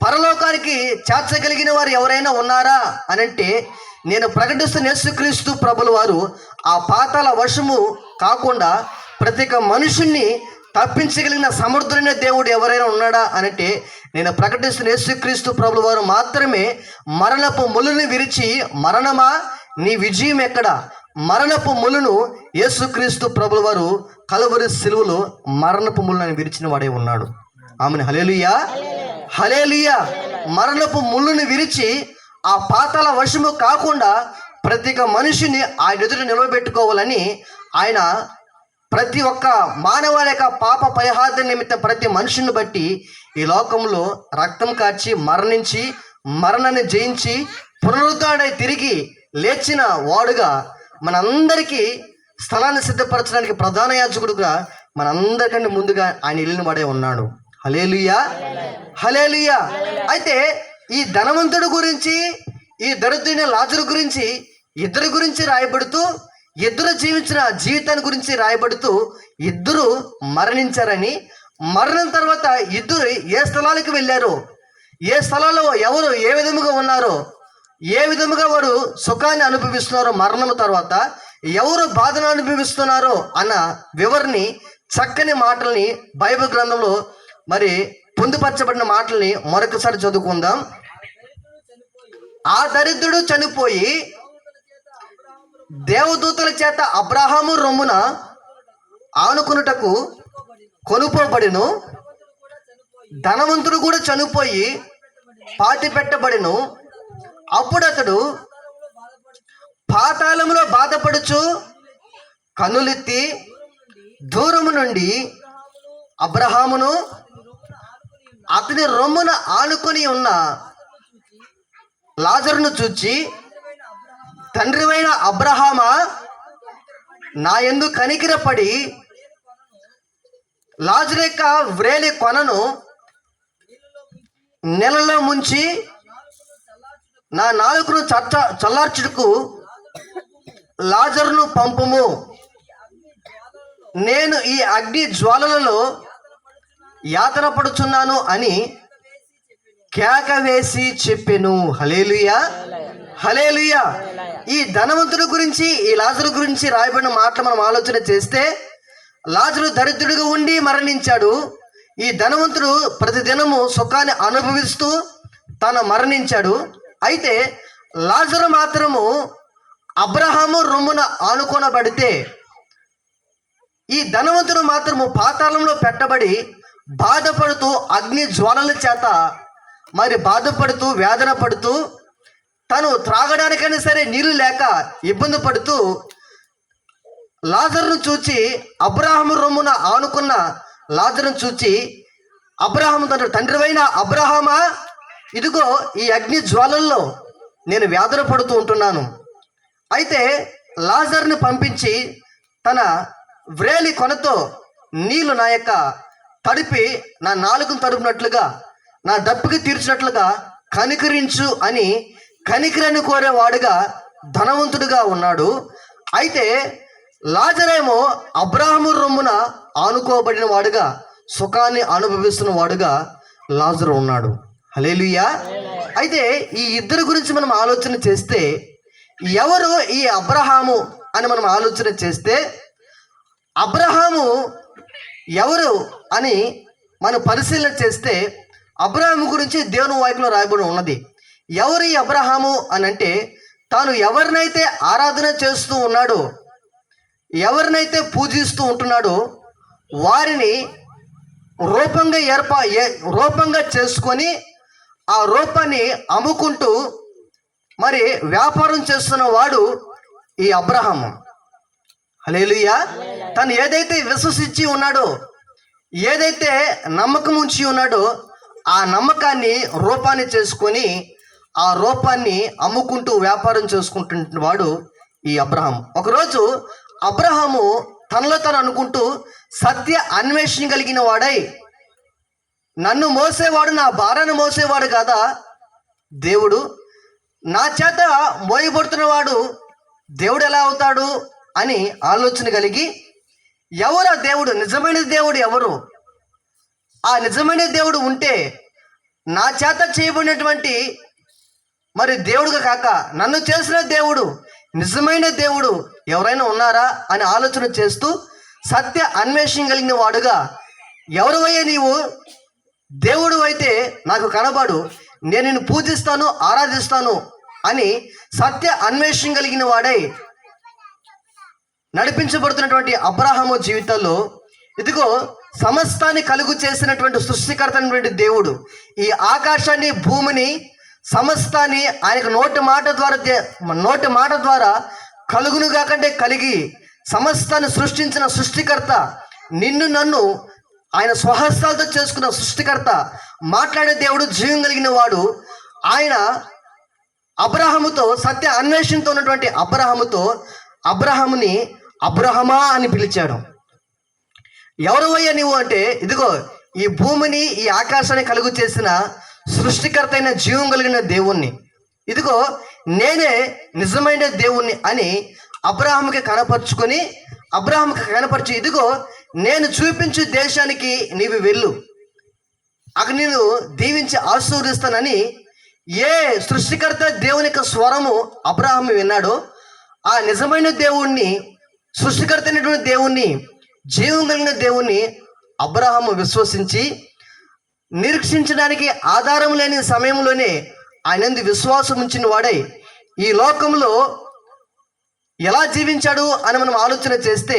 పరలోకానికి చేర్చగలిగిన వారు ఎవరైనా ఉన్నారా అని అంటే నేను ప్రకటిస్తున్న యేసుక్రీస్తు ప్రభుల వారు ఆ పాతాళ వశము కాకుండా ప్రతి ఒక్క మనుషుణ్ణి తప్పించగలిగిన సమర్థుడైన దేవుడు ఎవరైనా ఉన్నాడా అనంటే నేను ప్రకటిస్తున్న యేసుక్రీస్తు ప్రభుల వారు మాత్రమే మరణపు ములుని విరిచి, మరణమా నీ విజయం ఎక్కడ, మరణపు ములును యేసుక్రీస్తు ప్రభుల వారు కలువరి సిలువలో మరణపు ములుని విరిచిన వాడే ఉన్నాడు. ఆమెను. హల్లెలూయా, హల్లెలూయా. మరణపు ముళ్ళుని విరిచి ఆ పాతాళ వశము కాకుండా ప్రతి ఒక్క మనిషిని ఆయన ఎదుట నిలవబెట్టుకోవాలని ఆయన ప్రతి ఒక్క మానవాళి యొక్క పాప పరిహార నిమిత్తం ప్రతి మనుషుని బట్టి ఈ లోకంలో రక్తం కార్చి మరణించి మరణాన్ని జయించి పునరుద్ధరణై తిరిగి లేచిన వాడుగా మనందరికీ స్థలాన్ని సిద్ధపరచడానికి ప్రధాన యాజకుడుగా మనందరికంటే ముందుగా ఆయన వెళ్ళిన వాడే ఉన్నాడు. హల్లెలూయా, హల్లెలూయా. అయితే ఈ ధనవంతుడు గురించి, ఈ దరిద్రుని లాజరు గురించి, ఇద్దరి గురించి రాయబడుతూ, ఇద్దరు జీవించిన జీవితాన్ని గురించి రాయబడుతూ ఇద్దరు మరణించారని, మరణం తర్వాత ఇద్దరు ఏ స్థలాలకు వెళ్ళారో, ఏ స్థలాల్లో ఎవరు ఏ విధముగా ఉన్నారో, ఏ విధముగా వారు సుఖాన్ని అనుభవిస్తున్నారో, మరణం తర్వాత ఎవరు బాధను అనుభవిస్తున్నారో అన్న వివరణని, చక్కని మాటల్ని బైబిల్ గ్రంథంలో మరి పొందుపరచబడిన మాటల్ని మరొకసారి చదువుకుందాం. ఆ దరిద్రుడు చనిపోయి దేవదూతల చేత అబ్రహాము రొమ్మున ఆనుకునుటకు కొనుపోబడిను. ధనవంతుడు కూడా చనిపోయి పాతి పెట్టబడిను. అప్పుడు అతడు పాతాళంలో బాధపడుచు కన్నులెత్తి దూరము నుండి అబ్రహామును అతని రొమ్మున ఆనుకొని ఉన్న లాజరును చూచి, తండ్రివైన అబ్రహామా, నా యందు కనికరపడి లాజరు యొక్క వ్రేలి కొనను నెలలో ముంచి నా నాలుకను చల్లార్చుటకు లాజరును పంపుము. నేను ఈ అగ్ని జ్వాలలలో యాతన పడుచున్నాను అని కేక వేసి చెప్పెను. హల్లెలూయా, హల్లెలూయా. ఈ ధనవంతుడి గురించి, ఈ లాజరు గురించి రాయబడిన మాటలు మనం ఆలోచన చేస్తే, లాజరు దరిద్రుడిగా ఉండి మరణించాడు. ఈ ధనవంతుడు ప్రతిదినము సుఖాన్ని అనుభవిస్తూ మరణించాడు. అయితే లాజరు మాత్రము అబ్రహాము రొమ్మున ఆనుకొనబడితే, ఈ ధనవంతుడు మాత్రము పాతాళంలో పెట్టబడి బాధపడుతూ అగ్ని జ్వాలల చేత బాధపడుతూ వేదన పడుతూ తను త్రాగడానికైనా సరే నీళ్లు లేక ఇబ్బంది పడుతూ లాజరును చూచి, అబ్రహాము రొమ్మున ఆనుకున్న లాజరును చూచి అబ్రహాము తన తండ్రివైన అబ్రహామా, ఇదిగో ఈ అగ్ని జ్వాలల్లో నేను వేదన పడుతూ ఉంటున్నాను. అయితే లాజరుని పంపించి తన వ్రేలి కొనతో నీళ్లు నా యొక్క తడిపి నా నాలుకను తడుపునట్లుగా, నా దప్పికి తీర్చినట్లుగా కనికరించు అని కనికరని కోరేవాడుగా ధనవంతుడిగా ఉన్నాడు. అయితే లాజరేమో అబ్రహాము రొమ్మున ఆనుకోబడిన వాడుగా సుఖాన్ని అనుభవిస్తున్న వాడుగా లాజరు ఉన్నాడు. హల్లెలూయా. అయితే ఈ ఇద్దరి గురించి మనం ఆలోచన చేస్తే, ఎవరు ఈ అబ్రహాము అని మనం ఆలోచన చేస్తే, అబ్రహాము ఎవరు అని మనం పరిశీలన చేస్తే, అబ్రహాము గురించి దేవుని వాక్యంలో రాయబడి ఉన్నది. ఎవరు ఈ అబ్రహాము అని అంటే, తాను ఎవరినైతే ఆరాధన చేస్తూ ఉన్నాడో, ఎవరినైతే పూజిస్తూ ఉంటున్నాడో వారిని రూపంగా చేసుకొని ఆ రూపాన్ని అమ్ముకుంటూ వ్యాపారం చేస్తున్న వాడు ఈ అబ్రహాము. హల్లెలూయా. తను ఏదైతే విశ్వసించి ఉన్నాడో, ఏదైతే నమ్మకం ఉంచి ఉన్నాడో, ఆ నమ్మకాన్ని రూపాన్ని చేసుకొని ఆ రూపాన్ని అమ్ముకుంటూ వ్యాపారం చేసుకుంటున్న వాడు ఈ అబ్రహాము. ఒకరోజు అబ్రహాము తనలో తను అనుకుంటూ సత్య అన్వేషణ కలిగిన వాడై, నన్ను మోసేవాడు, నా భారాన్ని మోసేవాడు కాదా దేవుడు, నా చేత మోయబడుతున్నవాడు దేవుడు ఎలా అవుతాడు అని ఆలోచన కలిగి, ఎవరు ఆ దేవుడు, నిజమైన దేవుడు ఎవరు, ఆ నిజమైన దేవుడు ఉంటే నా చేత చేయబడినటువంటి దేవుడుగా కాక నన్ను చేసిన దేవుడు, నిజమైన దేవుడు ఎవరైనా ఉన్నారా అని ఆలోచన చేస్తూ సత్య అన్వేషణ కలిగిన వాడుగా, ఎవరువయ్యా నీవు, దేవుడు అయితే నాకు కనబడు, నేను నిన్ను పూజిస్తాను, ఆరాధిస్తాను అని సత్య అన్వేషణ కలిగిన వాడై నడిపించబడుతున్నటువంటి అబ్రహాము జీవితంలో, ఇదిగో సమస్తాన్ని కలుగు చేసినటువంటి సృష్టికర్త అయినటువంటి దేవుడు ఈ ఆకాశాన్ని, భూమిని, సమస్తాన్ని ఆయనకు నోటి మాట ద్వారా కలుగునుగా కంటే కలిగి సమస్తాన్ని సృష్టించిన సృష్టికర్త, నిన్ను నన్ను ఆయన స్వహస్తాలతో చేసుకున్న సృష్టికర్త, మాట్లాడే దేవుడు, జీవం కలిగిన వాడు, ఆయన అబ్రహాముతో సత్య అన్వేషణతో ఉన్నటువంటి అబ్రహాముని అబ్రహమా అని పిలిచాడు. ఎవరువయ్యా నువ్వు అంటే, ఇదిగో ఈ భూమిని, ఈ ఆకాశాన్ని కలుగు చేసిన సృష్టికర్త అయిన జీవం కలిగిన దేవుణ్ణి, ఇదిగో నేనే నిజమైన దేవుణ్ణి అని అబ్రహాముకి కనపరిచి, ఇదిగో నేను చూపించు దేశానికి నీవు వెళ్ళు, అక్కడ నేను దీవించి ఆశీర్వదిస్తానని ఏ సృష్టికర్త దేవుని యొక్క స్వరము అబ్రహాము విన్నాడో, ఆ నిజమైన దేవుణ్ణి, సృష్టికర్త అయినటువంటి దేవుణ్ణి, జీవం కలిగిన దేవుణ్ణి అబ్రహాము విశ్వసించి, నిరీక్షించడానికి ఆధారం లేని సమయంలోనే ఆయనందు విశ్వాసం ఉంచిన వాడై ఈ లోకంలో ఎలా జీవించాడు అని మనం ఆలోచన చేస్తే,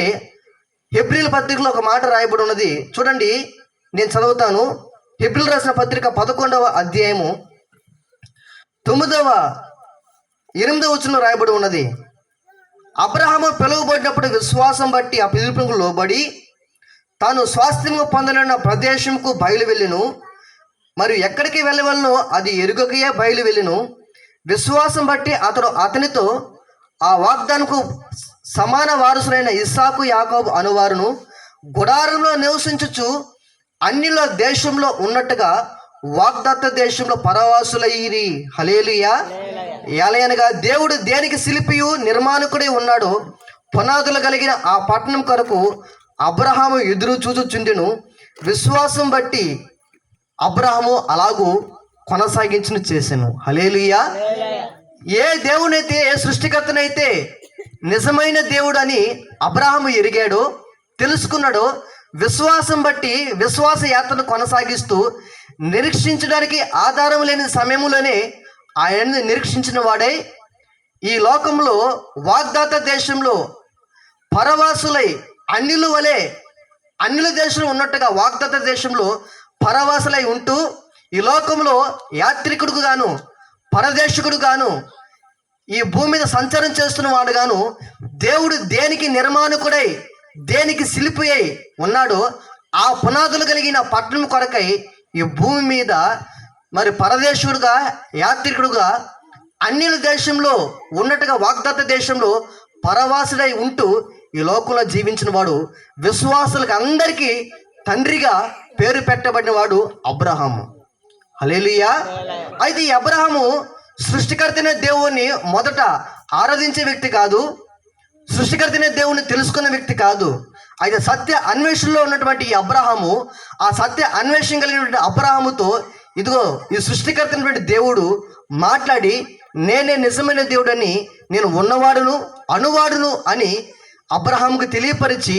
హెబ్రీల పత్రికలో ఒక మాట రాయబడి ఉన్నది చూడండి, నేను చదువుతాను. హెబ్రీలు రాసిన పత్రిక 11వ అధ్యాయము 8వ వచనంలో రాయబడి ఉన్నది. అబ్రహాము పిలువబడినప్పుడు విశ్వాసం బట్టి ఆ పిలుపునకు లోబడి తాను స్వాస్థ్యము పొందనున్న ప్రదేశంకు బయలు వెళ్ళెను, మరియు ఎక్కడికి వెళ్ళవలనో అది ఎరుగకయే బయలు వెళ్ళెను. విశ్వాసం బట్టి అతనితో ఆ వాగ్దానకు సమాన వారసులైన ఇస్సాకు, యాకోబు అనువారును గుడారంలో నివసించుచు అన్యుల దేశంలో ఉన్నట్టుగా వాగ్దత్త దేశంలో పరవాసులయ్యిరి. హల్లెలూయా. ఏలయనగా దేవుడు దేనికి శిల్పియు నిర్మాణకుడై ఉన్నాడో పునాదులు కలిగిన ఆ పట్టణం కొరకు అబ్రహాము ఎదురు చూచుచుండెను. విశ్వాసం బట్టి అబ్రహాము అలాగూ కొనసాగించును చేసెను. హల్లెలూయా. ఏ దేవునైతే, ఏ సృష్టికర్తనైతే నిజమైన దేవుడు అని అబ్రహాము ఎరిగాడో, తెలుసుకున్నాడో, విశ్వాసం బట్టి విశ్వాస యాత్రను కొనసాగిస్తూ నిరీక్షించడానికి ఆధారం లేని సమయంలోనే ఆయన్ని నిరీక్షించిన వాడై ఈ లోకంలో వాగ్దాత దేశంలో పరవాసులై అన్యుల వలె, అన్యుల దేశంలో ఉన్నట్టుగా వాగ్దాత దేశంలో పరవాసులై ఉంటూ ఈ లోకంలో యాత్రికుడు గాను, పరదేశకుడు గాను, ఈ భూమి మీద సంచారం చేస్తున్న వాడు గాను దేవుడు దేనికి నిర్మాణకుడై, దేనికి శిల్పి అయి ఉన్నాడో ఆ పునాదులు కలిగిన పట్టణం కొరకై ఈ భూమి మీద మరి పరదేశుడుగా, యాత్రికుడుగా అన్యుల దేశంలో ఉన్నట్టుగా వాగ్దత్త దేశంలో పరవాసుడై ఉంటూ ఈ లోకంలో జీవించిన వాడు, విశ్వాసులకు అందరికీ తండ్రిగా పేరు పెట్టబడిన వాడు అబ్రహాము. హల్లెలూయా. అయితే ఈ అబ్రహాము సృష్టికర్తనే దేవుణ్ణి మొదట ఆరాధించే వ్యక్తి కాదు, సృష్టికర్తనే దేవుణ్ణి తెలుసుకున్న వ్యక్తి కాదు. అయితే సత్య అన్వేషణలో ఉన్నటువంటి ఈ అబ్రహాము, ఆ సత్య అన్వేషణ కలిగినటువంటి అబ్రహాముతో ఇదిగో ఈ సృష్టికర్తైనటువంటి దేవుడు మాట్లాడి, నేనే నిజమైన దేవుడని, నేను ఉన్నవాడును అనువాడును అని అబ్రహాముకు తెలియపరిచి,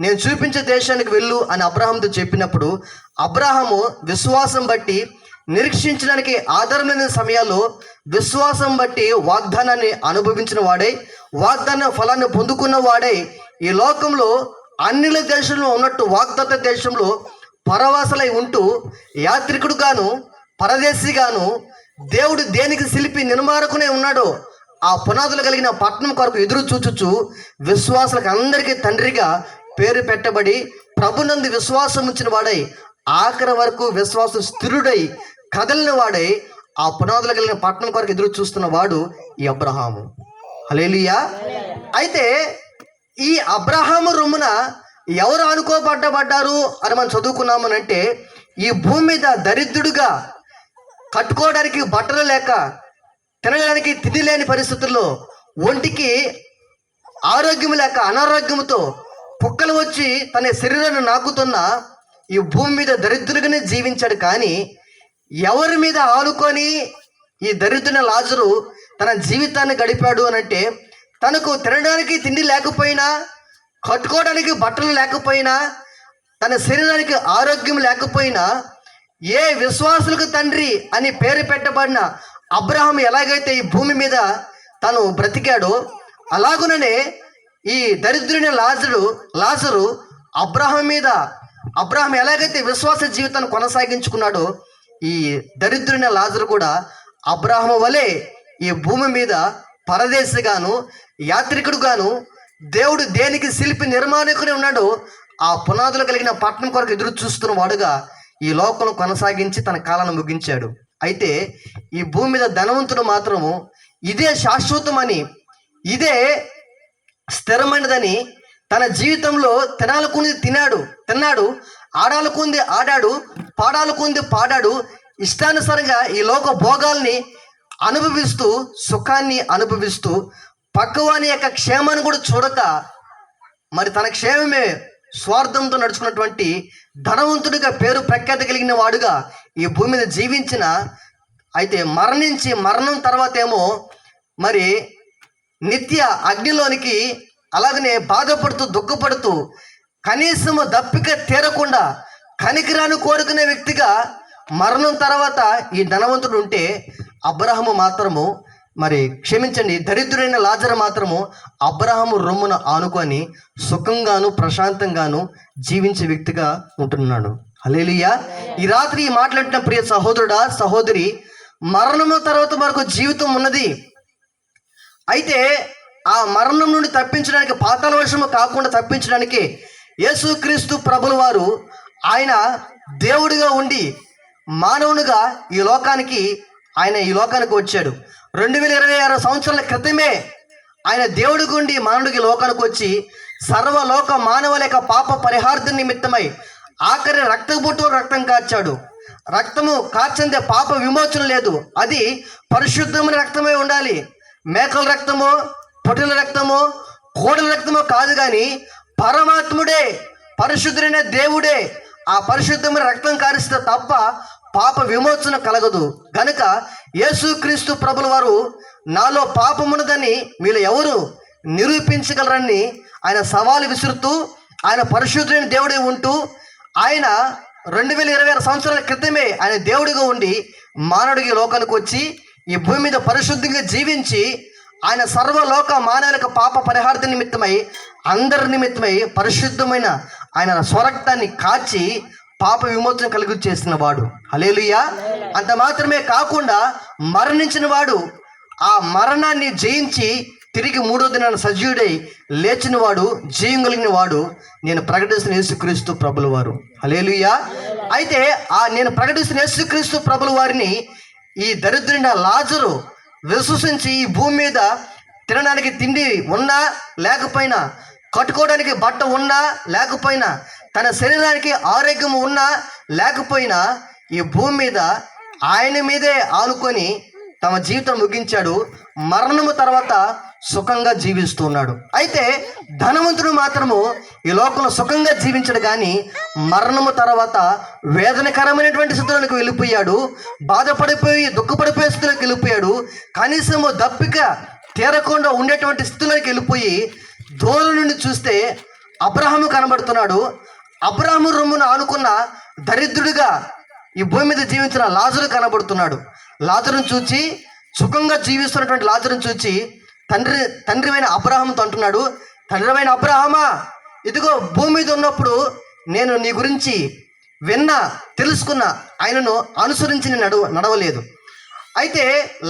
నేను చూపించే దేశానికి వెళ్ళు అని అబ్రహాముతో చెప్పినప్పుడు అబ్రహాము విశ్వాసం బట్టి నిరీక్షించడానికి ఆధారం లేని సమయాల్లో విశ్వాసం బట్టి వాగ్దానాన్ని అనుభవించిన వాడై, వాగ్దాన ఫలాన్ని పొందుకున్న వాడై ఈ లోకంలో అన్యుల దేశంలో ఉన్నట్టు వాగ్దత్త దేశంలో పరవాసులై ఉంటూ యాత్రికుడుగాను, పరదేశిగాను దేవుడు దేనికి శిల్పి నిర్మాణకునే ఉన్నాడో ఆ పునాదులు కలిగిన పట్టణం కొరకు ఎదురు చూచుచు విశ్వాసులకు అందరికీ తండ్రిగా పేరు పెట్టబడి ప్రభునందు విశ్వాసం ఉంచిన వాడై ఆఖరి వరకు విశ్వాసం స్థిరుడై కదలిన వాడై ఆ పునాదులు కలిగిన పట్టణం కొరకు ఎదురు చూస్తున్న వాడు ఈ అబ్రహాము. హల్లెలూయా. అయితే ఈ అబ్రహాము రొమ్మున ఎవరు అనుకోబడ్డారు అని మనం చదువుకున్నామనంటే, ఈ భూమి మీద దరిద్రుడుగా, కట్టుకోవడానికి బట్టలు లేక, తినడానికి తిండి లేని పరిస్థితుల్లో, ఒంటికి ఆరోగ్యం లేక అనారోగ్యంతో కుక్కలు వచ్చి తన శరీరాన్ని నాకుతున్న ఈ భూమి మీద దరిద్రుడిగానే జీవించాడు. కానీ ఎవరి మీద ఆనుకొని ఈ దరిద్రుని లాజరు తన జీవితాన్ని గడిపాడు అనంటే, తనకు తినడానికి తిండి లేకపోయినా, కట్టుకోవడానికి బట్టలు లేకపోయినా, తన శరీరానికి ఆరోగ్యం లేకపోయినా, ఏ విశ్వాసులకు తండ్రి అని పేరు పెట్టబడిన అబ్రహాము ఎలాగైతే ఈ భూమి మీద తను బ్రతికాడో, అలాగుననే ఈ దరిద్రుని లాజరు అబ్రహాం ఎలాగైతే విశ్వాస జీవితాన్ని కొనసాగించుకున్నాడో, ఈ దరిద్రుని లాజరు కూడా అబ్రహాము వలె ఈ భూమి మీద పరదేశిగాను, యాత్రికుడుగాను, దేవుడు దేనికి శిల్పి నిర్మాణకునే ఉన్నాడో ఆ పునాదులు కలిగిన పట్టణం కొరకు ఎదురు చూస్తున్న వాడుగా ఈ లోకంలో కొనసాగించి తన కాలాన్ని ముగించాడు. అయితే ఈ భూమి మీద ధనవంతుడు మాత్రము ఇదే శాశ్వతమని, ఇదే స్థిరమైనదని తన జీవితంలో తినాలకుంది తిన్నాడు, ఆడాలకుంది ఆడాడు, పాడాలకుంది పాడాడు, ఇష్టానుసారంగా ఈ లోక భోగాల్ని అనుభవిస్తూ, సుఖాన్ని అనుభవిస్తూ, పక్కవాని యొక్క క్షేమాన్ని కూడా చూడక మరి తన క్షేమమే స్వార్థంతో నడుచుకున్నటువంటి ధనవంతుడిగా పేరు ప్రఖ్యాతి కలిగిన వాడుగా ఈ భూమి మీద జీవించిన, అయితే మరణం తర్వాత ఏమో మరి నిత్య అగ్నిలోనికి అలాగనే బాధపడుతూ, దుఃఖపడుతూ, కనీసము దప్పిక తీరకుండా కనికిరాను కోరుకునే వ్యక్తిగా మరణం తర్వాత ఈ ధనవంతుడు ఉంటే, అబ్రహాము మాత్రము మరి క్షమించండి, దరిద్రుడైన లాజరు మాత్రము అబ్రహాము రొమ్మున ఆనుకొని సుఖంగాను ప్రశాంతంగాను జీవించే వ్యక్తిగా ఉంటున్నాడు. హల్లెలూయా. ఈ రాత్రి ఈ మాట్లాడిన ప్రియ సహోదరుడా, సహోదరి, మరణము తర్వాత మరొక జీవితం ఉన్నది. అయితే ఆ మరణం నుండి తప్పించడానికి, పాతాళ వర్షము కాకుండా తప్పించడానికి యేసుక్రీస్తు ప్రభుల వారు ఆయన దేవుడిగా ఉండి మానవునిగా ఈ లోకానికి వచ్చాడు. 2026 సంవత్సరాల క్రితమే ఆయన దేవుడిగా ఉండి మానవుడికి లోకానికి వచ్చి సర్వలోక మానవుల యొక్క పాప పరిహార్థ నిమిత్తమై ఆఖరి రక్తం కార్చాడు. రక్తము కార్చందే పాప విమోచన లేదు. అది పరిశుద్ధమైన రక్తమై ఉండాలి. మేకల రక్తమో, పొట్టెల రక్తమో, కోడల రక్తమో కాదు, కానీ పరమాత్ముడే, పరిశుద్ధుడైన దేవుడే ఆ పరిశుద్ధమైన రక్తం కారిస్తే తప్ప పాప విమోచన కలగదు. గనుక యేసుక్రీస్తు ప్రభుల వారు నాలో పాపమున్నదని మీరు ఎవరు నిరూపించగలరని ఆయన సవాలు విసురుతూ, ఆయన పరిశుద్ధుడైన దేవుడే ఉంటూ, ఆయన 2026 సంవత్సరాల క్రితమే ఆయన దేవుడిగా ఉండి మానవుడికి లోకానికి వచ్చి ఈ భూమి మీద పరిశుద్ధంగా జీవించి ఆయన సర్వలోక మానవుల పాప పరిహార్థ నిమిత్తమై, అందరి నిమిత్తమై పరిశుద్ధమైన ఆయన స్వరక్తాన్ని కాచి పాప విమోచన కలిగి చేసిన వాడు. హల్లెలూయా. అంత మాత్రమే కాకుండా మరణించిన వాడు, ఆ మరణాన్ని జయించి తిరిగి 3వ దినాన సజీవుడై లేచిన వాడు, జీవం కలిగిన వాడు నేను ప్రకటిస్తున్న యేసుక్రీస్తు ప్రభుల వారు. హల్లెలూయా. అయితే నేను ప్రకటిస్తున్న యేసుక్రీస్తు ప్రభుల వారిని ఈ దరిద్రుడైన లాజరు విశ్వసించి ఈ భూమి మీద తినడానికి తిండి ఉన్నా లేకపోయినా, కట్టుకోవడానికి బట్ట ఉన్నా లేకపోయినా, తన శరీరానికి ఆరోగ్యం ఉన్నా లేకపోయినా ఈ భూమి మీద ఆయన మీదే ఆనుకొని తమ జీవితం ముగించాడు. మరణము తర్వాత సుఖంగా జీవిస్తున్నాడు. అయితే ధనవంతుడు మాత్రము ఈ లోకంలో సుఖంగా జీవించడు, కానీ మరణము తర్వాత వేదనకరమైనటువంటి స్థితులకు వెళ్ళిపోయాడు. బాధపడిపోయి దుఃఖపడిపోయే స్థితులకు వెళ్ళిపోయాడు. కనీసము దప్పిక తీరకుండా ఉండేటువంటి స్థితులకు వెళ్ళిపోయి దూరం నుండి చూస్తే అబ్రహాము కనబడుతున్నాడు. అబ్రహాము రొమ్మును ఆనుకున్న దరిద్రుడిగా ఈ భూమి మీద జీవించిన లాజరు కనబడుతున్నాడు. లాజరును చూచి, సుఖంగా జీవిస్తున్నటువంటి లాజరును చూచి తండ్రివైన అబ్రహాముతో అంటున్నాడు, తండ్రివైన అబ్రహామా, ఇదిగో భూమి మీద ఉన్నప్పుడు నేను నీ గురించి తెలుసుకున్నా, ఆయనను అనుసరించి నేను నడవలేదు. అయితే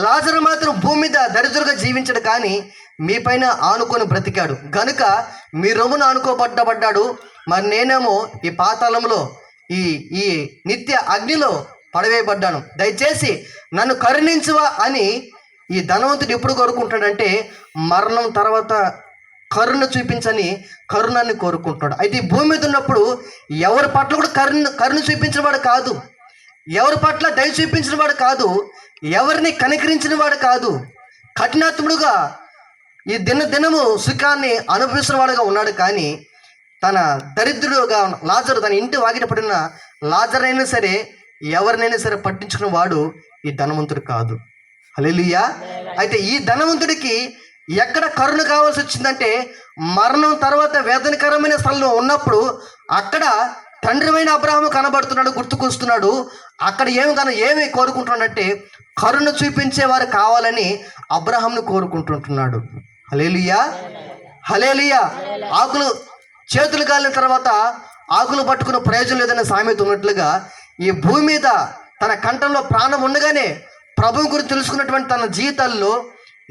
లాజరు మాత్రం భూమి మీద దరిద్రుగా జీవించడు, కానీ మీ పైన ఆనుకొని బ్రతికాడు. గనుక మీ రొమ్మును ఆనుకోబడ్డాడు. మరి నేనేమో ఈ పాతాళంలో ఈ నిత్య అగ్నిలో పడవేయబడ్డాను. దయచేసి నన్ను కరుణించువా అని ఈ ధనవంతుడు ఎప్పుడు కోరుకుంటాడంటే మరణం తర్వాత కరుణ చూపించని కరుణాన్ని కోరుకుంటాడు. అయితే ఈ భూమి మీద ఉన్నప్పుడు ఎవరి పట్ల కూడా కరుణ చూపించిన వాడు కాదు, ఎవరి పట్ల దయ చూపించిన వాడు కాదు, ఎవరిని కనికరించిన వాడు కాదు. కఠినాత్ముడుగా ఈ దినము సుఖాన్ని అనుభవిస్తున్న వాడుగా ఉన్నాడు. కానీ తన దరిద్రుడుగా లాజరు, తన ఇంటి వాకిట పడిన లాజరైనా సరే, ఎవరినైనా సరే పట్టించుకున్న వాడు ఈ ధనవంతుడు కాదు. హల్లెలూయా. అయితే ఈ ధనవంతుడికి ఎక్కడ కరుణ కావాల్సి వచ్చిందంటే మరణం తర్వాత వేదనకరమైన స్థలంలో ఉన్నప్పుడు అక్కడ తండ్రివైన అబ్రహాము కనబడుతున్నాడు, గుర్తుకొస్తున్నాడు. అక్కడ ఏమి కోరుకుంటున్నాడంటే కరుణ చూపించేవారు కావాలని అబ్రహామును కోరుకుంటుంటున్నాడు. హల్లెలూయా. హల్లెలూయా. ఆకులు చేతులు కాలిన తర్వాత ఆకులు పట్టుకున్న ప్రయోజనం లేదనే సామెత ఉన్నట్లుగా ఈ భూమి మీద తన కంఠంలో ప్రాణం ఉండగానే ప్రభు గురించి తెలుసుకున్నటువంటి తన జీవితాల్లో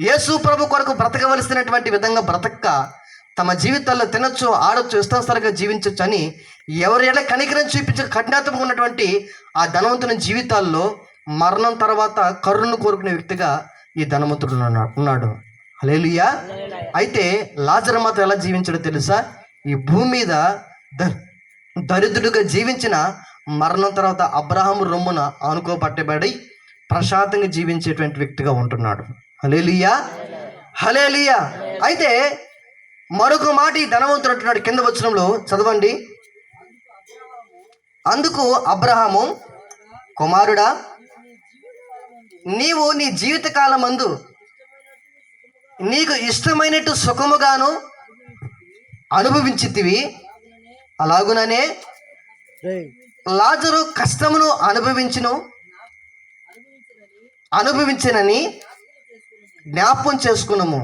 యేసు ప్రభు కొరకు బ్రతకవలసినటువంటి విధంగా బ్రతక్క తమ జీవితాల్లో తినొచ్చు, ఆడొచ్చు, ఇష్టానుసారంగా జీవించవచ్చు అని ఎవరైనా కనికరం చూపించక కఠినాత్మకంగా ఉన్నటువంటి ఆ ధనవంతుని జీవితాల్లో మరణం తర్వాత కరుణను కోరుకునే వ్యక్తిగా ఈ ధనవంతుడు ఉన్నాడు. హల్లెలూయా. అయితే లాజరు మాత్రం ఎలా జీవించాడో తెలుసా? ఈ భూమి మీద దరిద్రుడిగా జీవించిన మరణం తర్వాత అబ్రహాము రొమ్మున ఆనుకోబట్టబడి ప్రశాంతంగా జీవించేటువంటి వ్యక్తిగా ఉంటున్నాడు. హల్లెలూయా. హల్లెలూయా. అయితే మరొక మాట ఈ ధనవంతుడు అంటున్నాడు, కింద వచనంలో చదవండి. అందుకు అబ్రహాము, కుమారుడా, నీవు నీ జీవితకాలమందు నీకు ఇష్టమైనట్టు సుఖముగాను అనుభవించితివి, అలాగుననే లాజరు కష్టమును అనుభవించినని జ్ఞాపకం చేసుకున్నాము.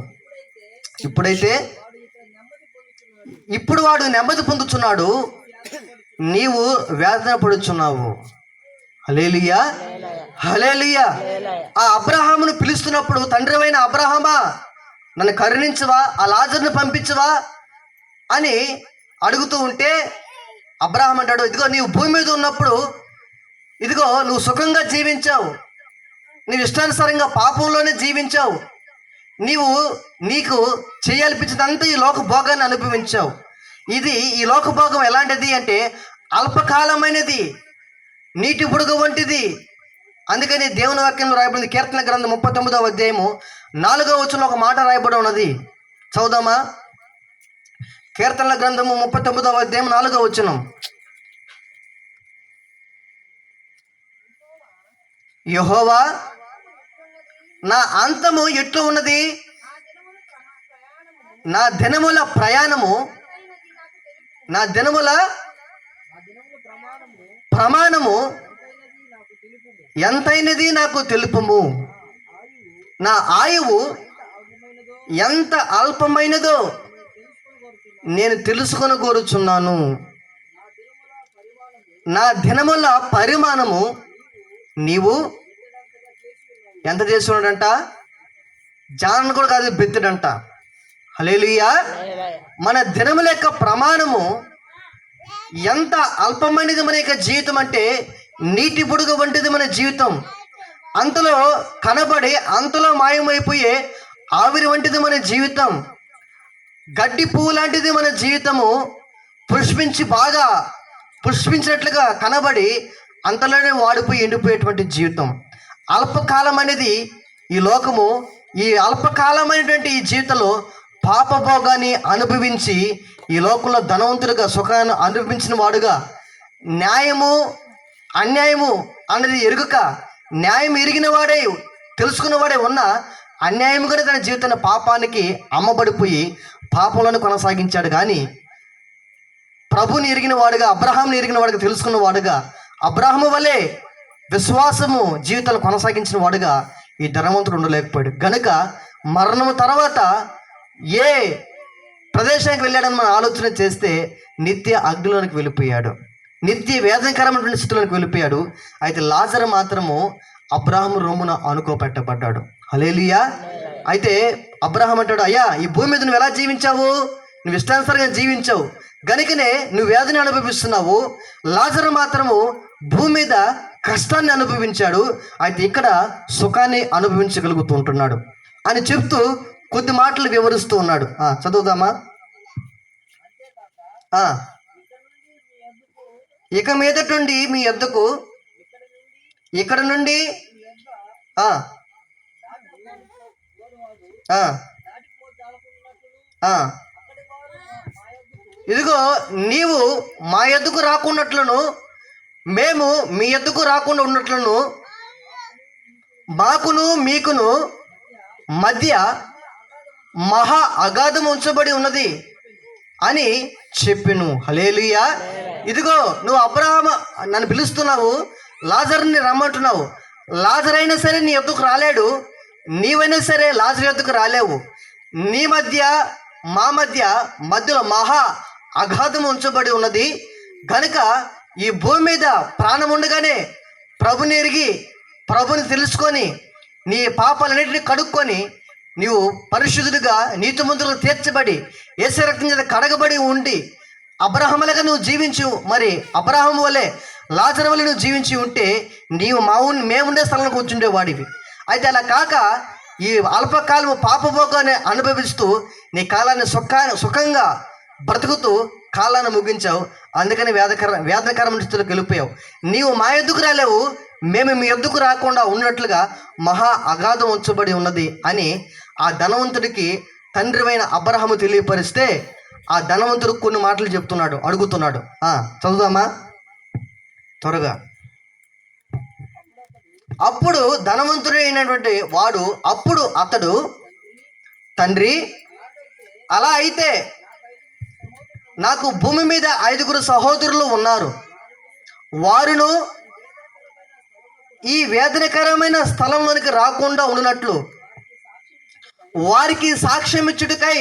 ఇప్పుడు వాడు నెమ్మది పొందుచున్నాడు, నీవు వేదన పడుచున్నావు. హల్లెలూయా. హల్లెలూయా. ఆ అబ్రహామును పిలుస్తున్నప్పుడు, తండ్రివైన అబ్రహామా, నన్ను కరుణించవా, ఆ లాజరును పంపించవా అని అడుగుతూ ఉంటే అబ్రహాం అంటాడు, ఇదిగో నీవు భూమి మీద ఉన్నప్పుడు ఇదిగో నువ్వు సుఖంగా జీవించావు, నీవు ఇష్టానుసారంగా పాపంలోనే జీవించావు, నీకు చేయాలనిపించినంత ఈ లోక భోగాన్ని అనుభవించావు. ఇది ఈ లోకభోగం ఎలాంటిది అంటే అల్పకాలమైనది, నీటి బుడగ వంటిది. అందుకని దేవుని వాక్యంలో రాయబడింది. కీర్తన గ్రంథం 39వ అధ్యాయము 4వ వచనంలో ఒక మాట రాయబడి ఉన్నది. చదువుదామా? కీర్తనల గ్రంథము 39వ అధ్యాయం 4వ వచనం. యెహోవా నా అంతము ఎట్లు ఉన్నది, నా దినముల ప్రయాణము, నా దినముల ప్రమాణము ఎంతైనది నాకు తెలుపుము. నా ఆయువు ఎంత అల్పమైనదో నేను తెలుసుకొని కోరుచున్నాను. నా దినముల పరిమాణము నీవు ఎంత చేస్తున్నాడంట? జానను కూడా కాదు, బెత్తుడంట. హల్లెలూయా. మన దినముల యొక్క ప్రమాణము ఎంత అల్పమైనది మన యొక్క జీవితం అంటే నీటి బుడుగ వంటిది మన జీవితం. అంతలో కనబడి అంతలో మాయమైపోయే ఆవిరి వంటిది మన జీవితం. గడ్డి పువ్వు లాంటిది మన జీవితము. పుష్పించి బాగా పుష్పించినట్లుగా కనబడి అంతలోనే వాడిపోయి ఎండిపోయేటువంటి జీవితం. అల్పకాలం అనేది ఈ లోకము. ఈ అల్పకాలమైనటువంటి ఈ జీవితంలో పాపభోగాన్ని అనుభవించి ఈ లోకంలో ధనవంతుడిగా సుఖాన్ని అనుభవించిన వాడుగా, న్యాయము అన్యాయము అన్నది ఎరుగక, న్యాయం ఎరిగిన వాడే తెలుసుకున్న వాడే ఉన్న అన్యాయముగానే తన జీవితాన్ని పాపానికి అమ్మబడిపోయి పాపంలోనే కొనసాగించాడు. కానీ ప్రభుని ఎరిగిన వాడుగా, అబ్రహాంని ఎరిగిన వాడుగా, తెలుసుకున్న వాడుగా, అబ్రహాము వలె విశ్వాసము జీవితాన్ని కొనసాగించిన వాడుగా ఈ ధనవంతుడు ఉండలేకపోయాడు. గనుక మరణము తర్వాత ఏ ప్రదేశానికి వెళ్ళాడని మనం ఆలోచన చేస్తే నిత్య అగ్నిలోనికి వెళ్ళిపోయాడు, నిత్య వేదనకరమైనటువంటి స్థితిలోనికి వెళ్ళిపోయాడు. అయితే లాజరు మాత్రము అబ్రహాము రొమ్మున అనుకోపెట్టబడ్డాడు. హల్లెలూయా. అయితే అబ్రహాం అంటాడు, అయ్యా ఈ భూమి మీద నువ్వు ఎలా జీవించావు? నువ్వు ఇష్టానుసారంగా జీవించావు గనుకనే నువ్వు వేదన అనుభవిస్తున్నావు. లాజరు మాత్రము భూమి మీద కష్టాన్ని అనుభవించాడు, అయితే ఇక్కడ సుఖాన్ని అనుభవించగలుగుతూ ఉంటున్నాడు అని చెప్తూ కొద్ది మాటలు వివరిస్తూ ఉన్నాడు. చదువుదామా? ఇక మీదట నుండి మీ యొద్దకు, ఇక్కడ నుండి ఇదిగో నీవు మా యొద్దకు రాకున్నట్లును మేము మీ యొద్దకు రాకుండా ఉన్నట్లును మాకును మీకును మధ్య మహా అగాధం ఉంచబడి ఉన్నది అని చెప్పెను. హల్లెలూయా. ఇదిగో నువ్వు అబ్రహాము నన్ను పిలుస్తున్నావు, లాజరుని రమ్మంటున్నావు. లాజరు అయినా సరే నీ యొద్దకు రాలేడు, నీవైనా సరే లాజరు యొద్దకు రాలేవు. నీ మధ్య మా మధ్యలో మహా అగాధం ఉంచబడి ఉన్నది. కనుక ఈ భూమి మీద ప్రాణం ఉండగానే ప్రభుని ఎరిగి, ప్రభుని తెలుసుకొని, నీ పాపాలన్నింటినీ కడుక్కొని నీవు పరిశుద్ధుడిగా నీతిమంతులుగా తీర్చబడి యేసు రక్తం చేత కడగబడి ఉండి అబ్రహాములుగా నువ్వు జీవించు, మరి అబ్రహాము వలె లాజరు వలె నువ్వు జీవించి ఉంటే నీవు మేముండే స్థలంలో కూర్చుండేవాడివి. అయితే అలా కాక ఈ అల్పకాలము పాపభోగాన్ని అనుభవిస్తూ నీ కాలాన్ని సుఖంగా బ్రతుకుతూ కాలాన్ని ముగించావు. అందుకని వేదనకరమైన స్థితిలోకి వెళ్ళిపోయావు. నీవు మా యొద్దకు రాలేవు, మేము మీ యొద్దకు రాకుండా ఉన్నట్లుగా మహా అగాధం ఉంచబడి ఉన్నది అని ఆ ధనవంతుడికి తండ్రివైన అబ్రహాము తెలియపరిస్తే ఆ ధనవంతుడు కొన్ని మాటలు చెప్తున్నాడు, అడుగుతున్నాడు. చదువుదామా త్వరగా. అప్పుడు ధనవంతుడు అయినటువంటి వాడు అతడు, తండ్రి అలా అయితే నాకు భూమి మీద 5 సహోదరులు ఉన్నారు. వారును ఈ వేదనకరమైన స్థలంలోనికి రాకుండా ఉన్నట్లు వారికి సాక్ష్యం ఇచ్చుటకై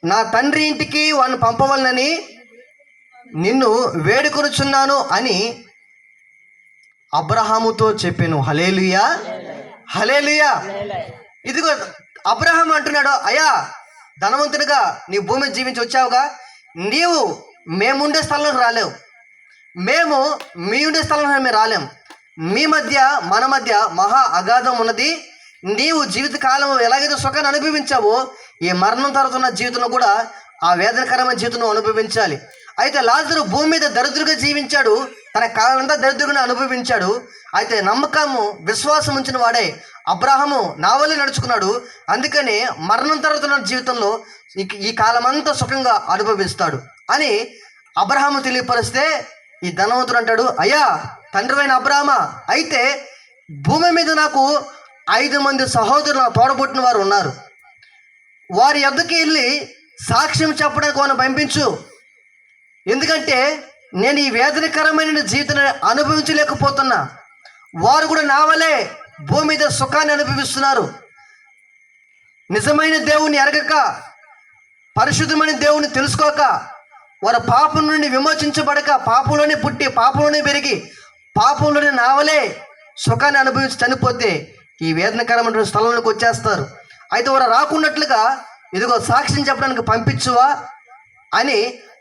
నా తండ్రి ఇంటికి వారిని పంపవలనని నిన్ను వేడుకొనుచున్నాను అని అబ్రహాముతో చెప్పాను. హల్లెలూయా. హల్లెలూయా. ఇదిగో అబ్రహాము అంటున్నాడు, అయ్యా ధనవంతుడిగా నీ భూమి జీవించి వచ్చావుగా, నీవు మేముండే స్థలంలోకి రాలేవు, మేము మీ ఉండే స్థలంలో మేము రాలేం. మీ మధ్య మన మధ్య మహా అగాధం ఉన్నది. నీవు జీవితకాలం ఎలాగైతే సుఖాన్ని అనుభవించావో ఈ మరణం తర్వాత ఉన్న జీవితంలో కూడా ఆ వేదనకరమైన జీవితం అనుభవించాలి. అయితే లాజరు భూమి మీద దరిద్రుగా జీవించాడు, తన కాలంతా దరిద్రుగా అనుభవించాడు. అయితే నమ్మకము విశ్వాసం ఉంచిన వాడే అబ్రాహాము నా వల్లే నడుచుకున్నాడు, అందుకని మరణం తర్వాత ఉన్న జీవితంలో ఈ కాలమంతా సుఖంగా అనుభవిస్తాడు అని అబ్రాహాము తెలియపరిస్తే, ఈ ధనవంతుడు అంటాడు, అయ్యా తండ్రివైన అబ్రాహామా, అయితే భూమి మీద నాకు 5 మంది సహోదరులు తోడబుట్టిన వారు ఉన్నారు, వారి యొద్దకి వెళ్ళి సాక్ష్యం చెప్పడానికి వారిని పంపించు. ఎందుకంటే నేను ఈ వేదనకరమైన జీవితాన్ని అనుభవించలేకపోతున్నా, వారు కూడా నా వలే భూమి మీద సుఖాన్ని అనుభవిస్తున్నారు. నిజమైన దేవుని ఎరగక, పరిశుద్ధమైన దేవుని తెలుసుకోక, వారు పాపం నుండి విమోచించబడక, పాపంలోనే పుట్టి పాపంలోనే పెరిగి పాపంలోనే నా వలే సుఖాన్ని అనుభవించి చనిపోతే ఈ వేదనకరమైన స్థలంలోకి వచ్చేస్తారు. అయితే వారు రాకున్నట్లుగా ఇదిగో సాక్ష్యం చెప్పడానికి పంపించువా అని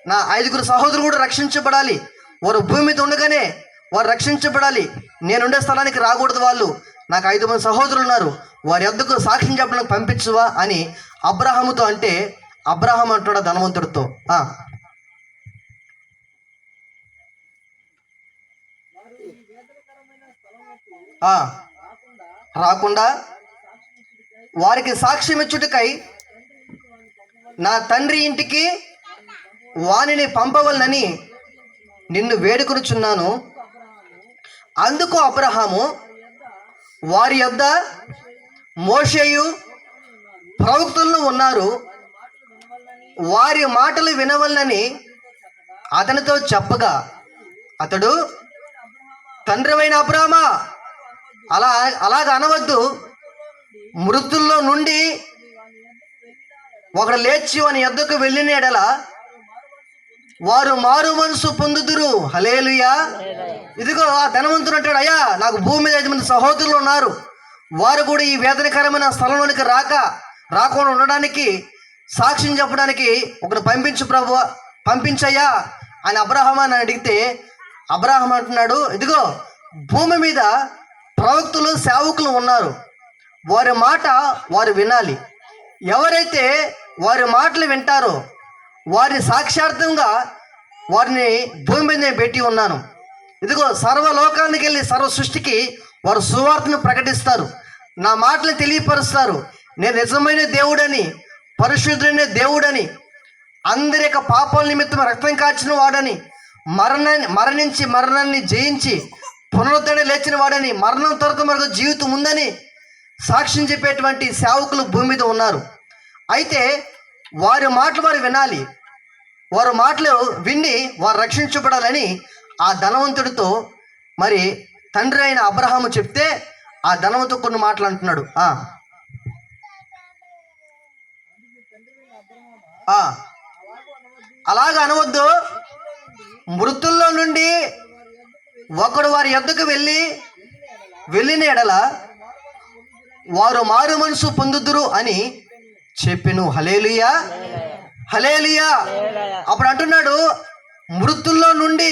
నా 5 సహోదరులు కూడా రక్షించబడాలి. వారు భూమి మీద ఉండగానే వారు రక్షించబడాలి. నేనుండే స్థలానికి రాకూడదు, వాళ్ళు నాకు 5 మంది సహోదరులు ఉన్నారు, వారి యొద్దకు సాక్ష్యం చెప్పడానికి పంపించువా అని అబ్రాహాముతో అంటే, అబ్రాహాం అంటున్నాడు ధనవంతుడితో, రాకుండా వారికి సాక్ష్యం ఇచ్చుటకై నా తండ్రి ఇంటికి వానిని పంపవలనని నిన్ను వేడుకొనుచున్నాను. అందుకు అబ్రహాము వారి యొద్ద మోషేయు ప్రవక్తలు ఉన్నారు, వారి మాటలు వినవలనని అతనితో చెప్పగా, అతడు తండ్రివైన అబ్రాహామా, అలాగ అనవద్దు, మృతుల్లో నుండి ఒకడు లేచి వాని యొద్దకు వెళ్ళిన ఎడల వారు మారు మనసు పొందుదురు. హల్లెలూయా. ఇదిగో ఆ ధనవంతుడు అంటాడు, అయ్యా నాకు భూమి మీద 5 మంది సహోదరులు ఉన్నారు, వారు కూడా ఈ వేదనకరమైన స్థలంలోనికి రాకుండా ఉండడానికి సాక్ష్యం చెప్పడానికి ఒకడు పంపించు ప్రభు, పంపించయ్యా అని అబ్రహామాన్ని అడిగితే, అబ్రహాం అంటున్నాడు, ఇదిగో భూమి మీద ప్రవక్తలు సేవకులు ఉన్నారు, వారి మాట వారు వినాలి. ఎవరైతే వారి మాటలు వింటారో వారి సాక్షార్థంగా వారిని భూమి మీద నేను పెట్టి ఉన్నాను. ఇదిగో సర్వలోకానికి వెళ్ళి సర్వ సృష్టికి వారు సువార్తను ప్రకటిస్తారు, నా మాటలు తెలియపరుస్తారు, నేను నిజమైన దేవుడని, పరిశుద్ధుడైన దేవుడని, అందరి యొక్క పాపాల నిమిత్తం రక్తం కాచిన వాడని, మరణించి మరణాన్ని జయించి పునరుద్ధరణ లేచిన వాడని, మరణం తర్వాత మరొక జీవితం ఉందని సాక్ష్యం చెప్పేటువంటి సేవకులు భూమి మీద ఉన్నారు. అయితే వారి మాటలు వారు వినాలి, వారి మాటలు విని వారు రక్షించబడాలని ఆ ధనవంతుడితో మరి తండ్రి అయిన అబ్రహాము చెప్తే, ఆ ధనవంతుడు కొన్ని మాటలు అంటున్నాడు, అలాగ అనవద్దు, మృతుల్లో నుండి ఒకడు వారి యొద్దకు వెళ్ళిన ఎడల వారు మారు మనసు పొందుదురు అని చెప్పెను. హల్లెలూయా, హల్లెలూయా. అప్పుడు అంటున్నాడు, మృతుల్లో నుండి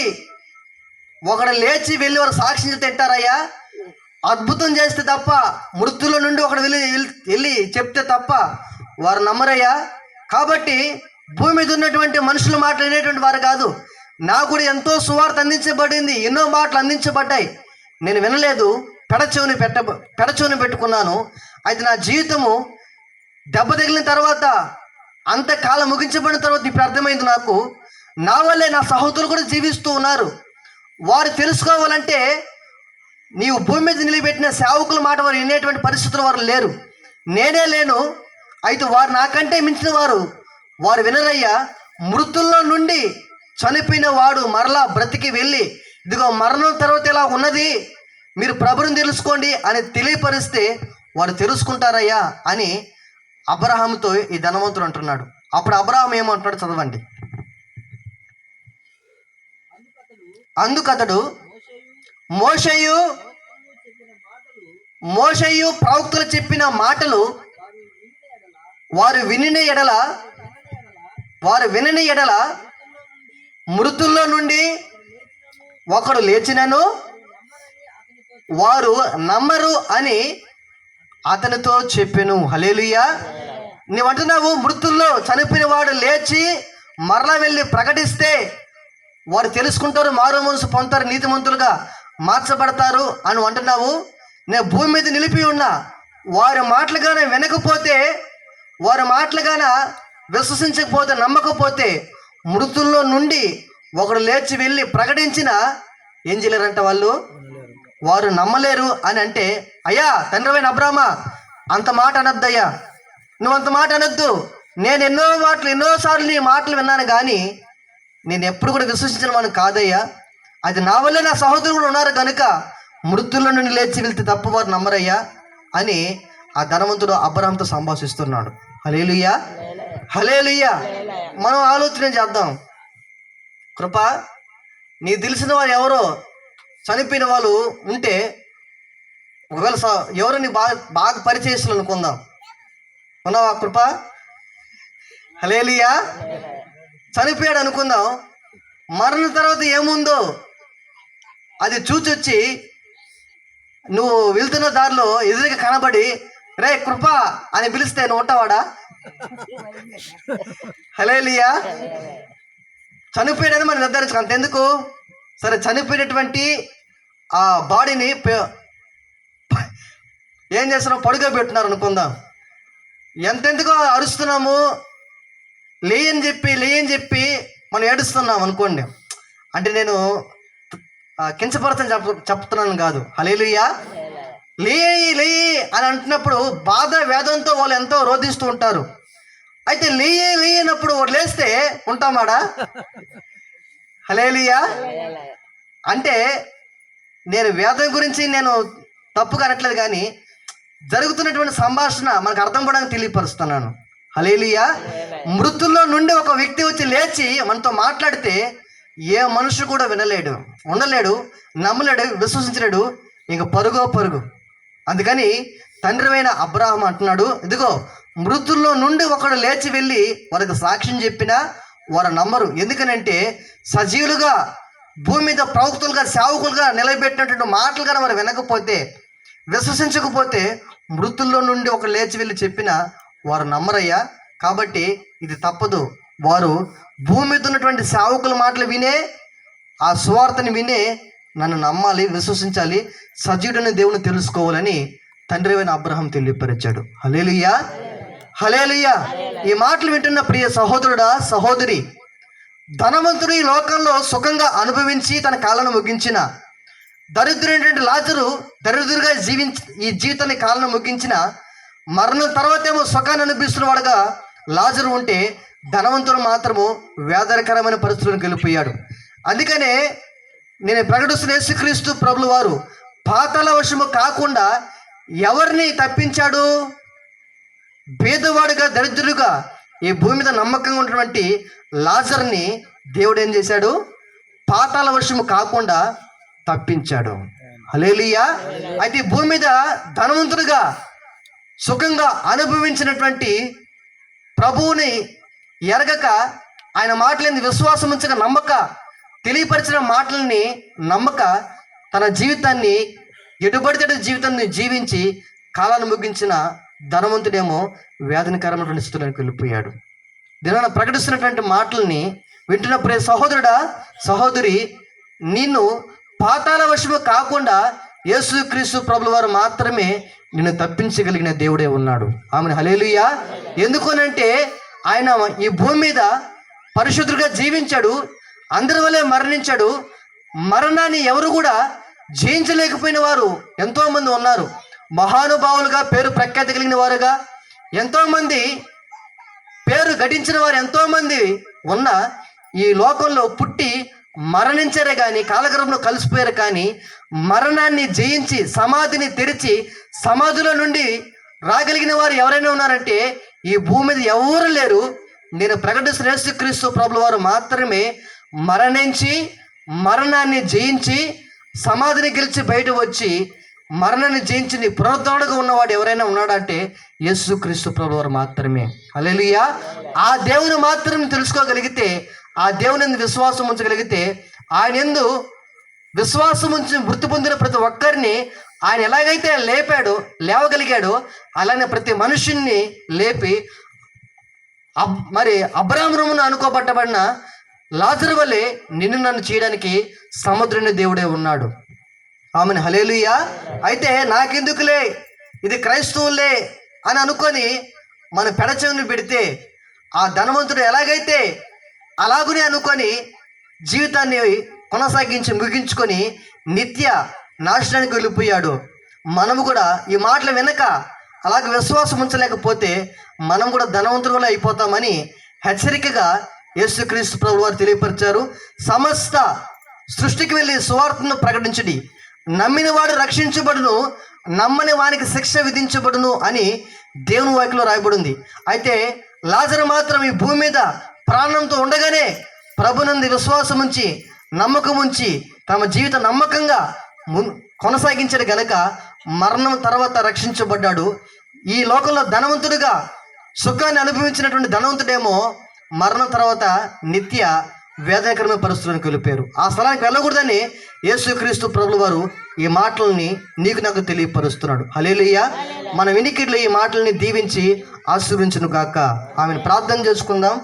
ఒకడు లేచి వెళ్ళి వారు సాక్ష్యం తింటారయ్యా, అద్భుతం చేస్తే తప్ప, మృతుల్లో నుండి ఒకడు వెళ్ళి చెప్తే తప్ప వారు నమ్మరయ్యా. కాబట్టి భూమి మీద ఉన్నటువంటి మనుషులు మాట్లాడేటువంటి వారు కాదు, నాకు కూడా ఎంతో సువార్త అందించబడింది, ఎన్నో మాటలు అందించబడ్డాయి, నేను వినలేదు, పెడచెవిని పెట్టుకున్నాను. అయితే నా జీవితము దెబ్బ తగిలిన తర్వాత, అంతకాలం ముగించబడిన తర్వాత ఇప్పుడు అర్థమైంది నాకు, నా వల్లే నా సహోదరులు కూడా జీవిస్తూ ఉన్నారు. వారు తెలుసుకోవాలంటే నీవు భూమి మీద నిలబెట్టిన సేవకుల మాట వారు వినేటువంటి పరిస్థితులు వారు లేరు, నేనే లేను. అయితే వారు నాకంటే మించిన వారు వినరయ్యా. మృతుల్లో నుండి చనిపోయిన వాడు మరలా బ్రతికి వెళ్ళి, ఇదిగో మరణం తర్వాత ఇలా ఉన్నది, మీరు ప్రభువుని తెలుసుకోండి అని తెలియపరిస్తే వారు తెలుసుకుంటారయ్యా అని అబ్రహాముతో ఈ ధనవంతుడు అంటున్నాడు. అప్పుడు అబ్రహాం ఏమంటున్నాడు చదవండి. అందుకతడు మోషేయు ప్రవక్తలు చెప్పిన మాటలు వారు వినిన ఎడల మృతుల్లో నుండి ఒకడు లేచినను వారు నమ్మరు అని అతనితో చెప్పెను. హల్లెలూయా. నీవు అంటున్నావు మృతుల్లో చనిపోయిన వాడు లేచి మరలా వెళ్ళి ప్రకటిస్తే వారు తెలుసుకుంటారు, మారు మనసు పొందుతారు, నీతిమంతులుగా మార్చబడతారు అని అంటున్నావు. నేను భూమి మీద నిలిపి ఉన్నా, వారి మాటలుగానే వినకపోతే, వారి మాటలుగానే విశ్వసించకపోతే, నమ్మకపోతే మృతుల్లో నుండి ఒకడు లేచి వెళ్ళి ప్రకటించిన ఏం చేయలేరంట వాళ్ళు, వారు నమ్మలేరు అని అంటే, అయ్యా తండ్రివైన అబ్రామా అంత మాట అనొద్దయ్యా, నువ్వు అంత మాట అనొద్దు. నేను ఎన్నోసార్లు నీ మాటలు విన్నాను, కానీ నేను ఎప్పుడు కూడా విశ్వసించిన వాడిని కాదయ్యా. అది నా వల్లే నా సహోదరులు కూడా ఉన్నారు కనుక మృతుల్లో నుండి లేచి వెళ్తే తప్ప వారు నమ్మరయ్యా అని ఆ ధనవంతుడు అబ్రహాంతో సంభాషిస్తున్నాడు. హల్లెలూయా, హల్లెలూయా. మనం ఆలోచన చేద్దాం. కృప, నీకు తెలిసిన వారు ఎవరో చనిపోయిన వాళ్ళు ఉంటే, ఒకవేళ ఎవరో నీ బాగా పరిచయస్తులు అనుకుందాం, ఉన్నావా కృప? హల్లెలూయా. చనిపోయాడు అనుకుందాం, మరణ తర్వాత ఏముందో అది చూచొచ్చి నువ్వు వెళ్తున్న దారిలో ఎదురుగా కనబడి రే కృప అని పిలిస్తే నువ్వు ఉంటావాడా? హల్లెలూయా. చనిపోయాడని మనం నిర్ధారించుకో, అంతెందుకు. సరే, చనిపోయినటువంటి ఆ బాడీని ఏం చేస్తున్నాం, పడుకో పెట్టున్నారు అనుకుందాం. ఎంతెందుకో అరుస్తున్నాము, లేయని చెప్పి మనం ఏడుస్తున్నాం అనుకోండి. అంటే నేను కించపరచని చెప్తున్నాను కాదు. హల్లెలూయా. లేయి అని అంటున్నప్పుడు బాధ వేదంతో వాళ్ళు ఎంతో రోధిస్తూ ఉంటారు. అయితే లేయనప్పుడు లేస్తే ఉంటామాడా? హల్లెలూయా. అంటే నేను వేదం గురించి నేను తప్పుగా అనట్లేదు, కానీ జరుగుతున్నటువంటి సంభాషణ మనకు అర్థం కూడా తెలియపరుస్తున్నాను. హల్లెలూయా. మృతుల్లో నుండి ఒక వ్యక్తి వచ్చి లేచి మనతో మాట్లాడితే ఏ మనుషు కూడా వినలేడు, ఉండలేడు, నమ్మలేడు, విశ్వసించలేడు. ఇంక పరుగు. అందుకని తండ్రివైన అబ్రాహాం అంటున్నాడు, ఇదిగో మృతుల్లో నుండి ఒకడు లేచి వెళ్ళి వారికి సాక్ష్యం చెప్పినా వారు నమ్మరు. ఎందుకనంటే సజీవులుగా భూమి మీద ప్రవక్తలుగా సేవకులుగా నిలబెట్టినటువంటి మాటలు కానీ వారు వినకపోతే, విశ్వసించకపోతే మృతుల్లో నుండి ఒకడు లేచి వెళ్ళి చెప్పినా వారు నమ్మరయ్యా. కాబట్టి ఇది తప్పదు. వారు భూమి మీద ఉన్నటువంటి సేవకుల మాటలు వినే, ఆ సువార్తని వినే నన్ను నమ్మాలి, విశ్వసించాలి, సజీవుడైన దేవుని తెలుసుకోవాలని తండ్రివైన అబ్రహాం తెలియపరిచాడు. హల్లెలూయా, హల్లెలూయా. ఈ మాటలు వింటున్న ప్రియ సహోదరుడా, సహోదరి, ధనవంతుడు ఈ లోకంలో సుఖంగా అనుభవించి తన కాలను ముగించిన, దరిద్రుడైనటువంటి లాజరు దరిద్రుడిగా ఈ జీవితాన్ని కాలను ముగించిన, మరణం తర్వాత ఏమో సుఖాన్ని అనిపిస్తున్న వాడుగా లాజరు ఉంటే, ధనవంతుడు మాత్రము వేదనకరమైన పరిస్థితులను గెలిపోయాడు. అందుకనే నేను ప్రకటిస్తున్న యేసుక్రీస్తు ప్రభుల వారు పాతాళ వశము కాకుండా ఎవరిని తప్పించాడు? పేదవాడుగా దరిద్రుడుగా ఈ భూమి మీద నమ్మకంగా ఉన్నటువంటి లాజర్ని దేవుడు ఏం చేశాడు? పాతాళ వశము కాకుండా తప్పించాడు. హల్లెలూయా. అయితే ఈ భూమి మీద ధనవంతుడుగా సుఖంగా అనుభవించినటువంటి ప్రభువుని ఎరగక, ఆయన మాటలని విశ్వాసం ఉంచక, నమ్మక, తెలియపరిచిన మాటలని నమ్మక తన జీవితాన్ని ఎటుబడితే జీవితాన్ని జీవించి కాలాన్ని ముగించిన ధనవంతుడేమో వేదనకరమైనటువంటి స్థితిలోకి వెళ్ళిపోయాడు. దీనివల్ల ప్రకటిస్తున్నటువంటి మాటల్ని వింటున్న ప్రియ సహోదరుడా, సహోదరి, నిన్ను పాతాళ వశము కాకుండా యేసుక్రీస్తు ప్రభుల వారు మాత్రమే నిన్ను తప్పించగలిగిన దేవుడే ఉన్నాడు. ఆమె హల్లెలూయా. ఎందుకనంటే ఆయన ఈ భూమి మీద పరిశుద్ధుడిగా జీవించాడు, అందరి వల్లే మరణించాడు. మరణాన్ని ఎవరు కూడా జయించలేకపోయిన వారు ఎంతోమంది ఉన్నారు. మహానుభావులుగా పేరు ప్రఖ్యాతి కలిగిన వారుగా ఎంతోమంది పేరు గడించిన వారు ఎంతోమంది ఉన్న ఈ లోకంలో పుట్టి మరణించారే కానీ, కాలగర్భంలో కలిసిపోయారు కానీ, మరణాన్ని జయించి సమాధిని తెరిచి సమాధిలో నుండి రాగలిగిన వారు ఎవరైనా ఉన్నారంటే ఈ భూమి మీద ఎవరు లేరు. నేను ప్రకటిస్తున్న యేసుక్రీస్తు ప్రభుల వారు మాత్రమే మరణించి మరణాన్ని జయించి సమాధిని గెలిచి బయట వచ్చి మరణాన్ని జయించి పునరుద్ధరణగా ఉన్నవాడు ఎవరైనా ఉన్నాడంటే యేసుక్రీస్తు ప్రభుల వారు మాత్రమే. హల్లెలూయా. ఆ దేవుని మాత్రం తెలుసుకోగలిగితే, ఆ దేవుని విశ్వాసం ఉంచగలిగితే, ఆయన యందు విశ్వాసం ఉంచి మృతి పొందిన ప్రతి ఒక్కరిని ఆయన ఎలాగైతే లేవగలిగాడో అలానే ప్రతి మనుషుల్ని లేపి మరి అబ్రాహామును అనుకోబట్టబడిన లాజరు వలె నిన్ను నన్ను చేయడానికి సముద్రుని దేవుడే ఉన్నాడు. ఆమెను హల్లెలూయా. అయితే నాకెందుకులే, ఇది క్రైస్తవులే అని అనుకొని మన పెడచెవిని పెడితే ఆ ధనవంతుడు ఎలాగైతే అలాగునే అనుకొని జీవితాన్ని కొనసాగించి ముగించుకొని నిత్య నాశనానికి వెళ్ళిపోయాడు. మనము కూడా ఈ మాటలు వినక అలాగే విశ్వాసం ఉంచలేకపోతే మనం కూడా ధనవంతులు అయిపోతామని హెచ్చరికగా యేసుక్రీస్తు ప్రభువు వారు తెలియపరిచారు. సమస్త సృష్టికి వెళ్ళి సువార్తను ప్రకటించడి, నమ్మిన వాడు రక్షించబడును, నమ్మని వానికి శిక్ష విధించబడును అని దేవుని వాక్యంలో రాయబడింది. అయితే లాజరు మాత్రం ఈ భూమి మీద ప్రాణంతో ఉండగానే ప్రభునందు విశ్వాసం ఉంచి నమ్మకం ఉంచి తమ జీవిత నమ్మకంగా కొనసాగించాడు గనక మరణం తర్వాత రక్షించబడ్డాడు. ఈ లోకంలో ధనవంతుడిగా సుఖాన్ని అనుభవించినటువంటి ధనవంతుడేమో మరణం తర్వాత నిత్య వేదనకరమైన పరిస్థితులకు వెళ్ళిపోయారు. ఆ స్థలానికి వెళ్ళకూడదని యేసుక్రీస్తు ప్రభువు వారు ఈ మాటలని నీకు నాకు తెలియపరుస్తున్నాడు. హల్లెలూయా. మన వినికిడిలో ఈ మాటల్ని దీవించి ఆశీర్వదించును గాక. ఆమెను ప్రార్థన చేసుకుందాం.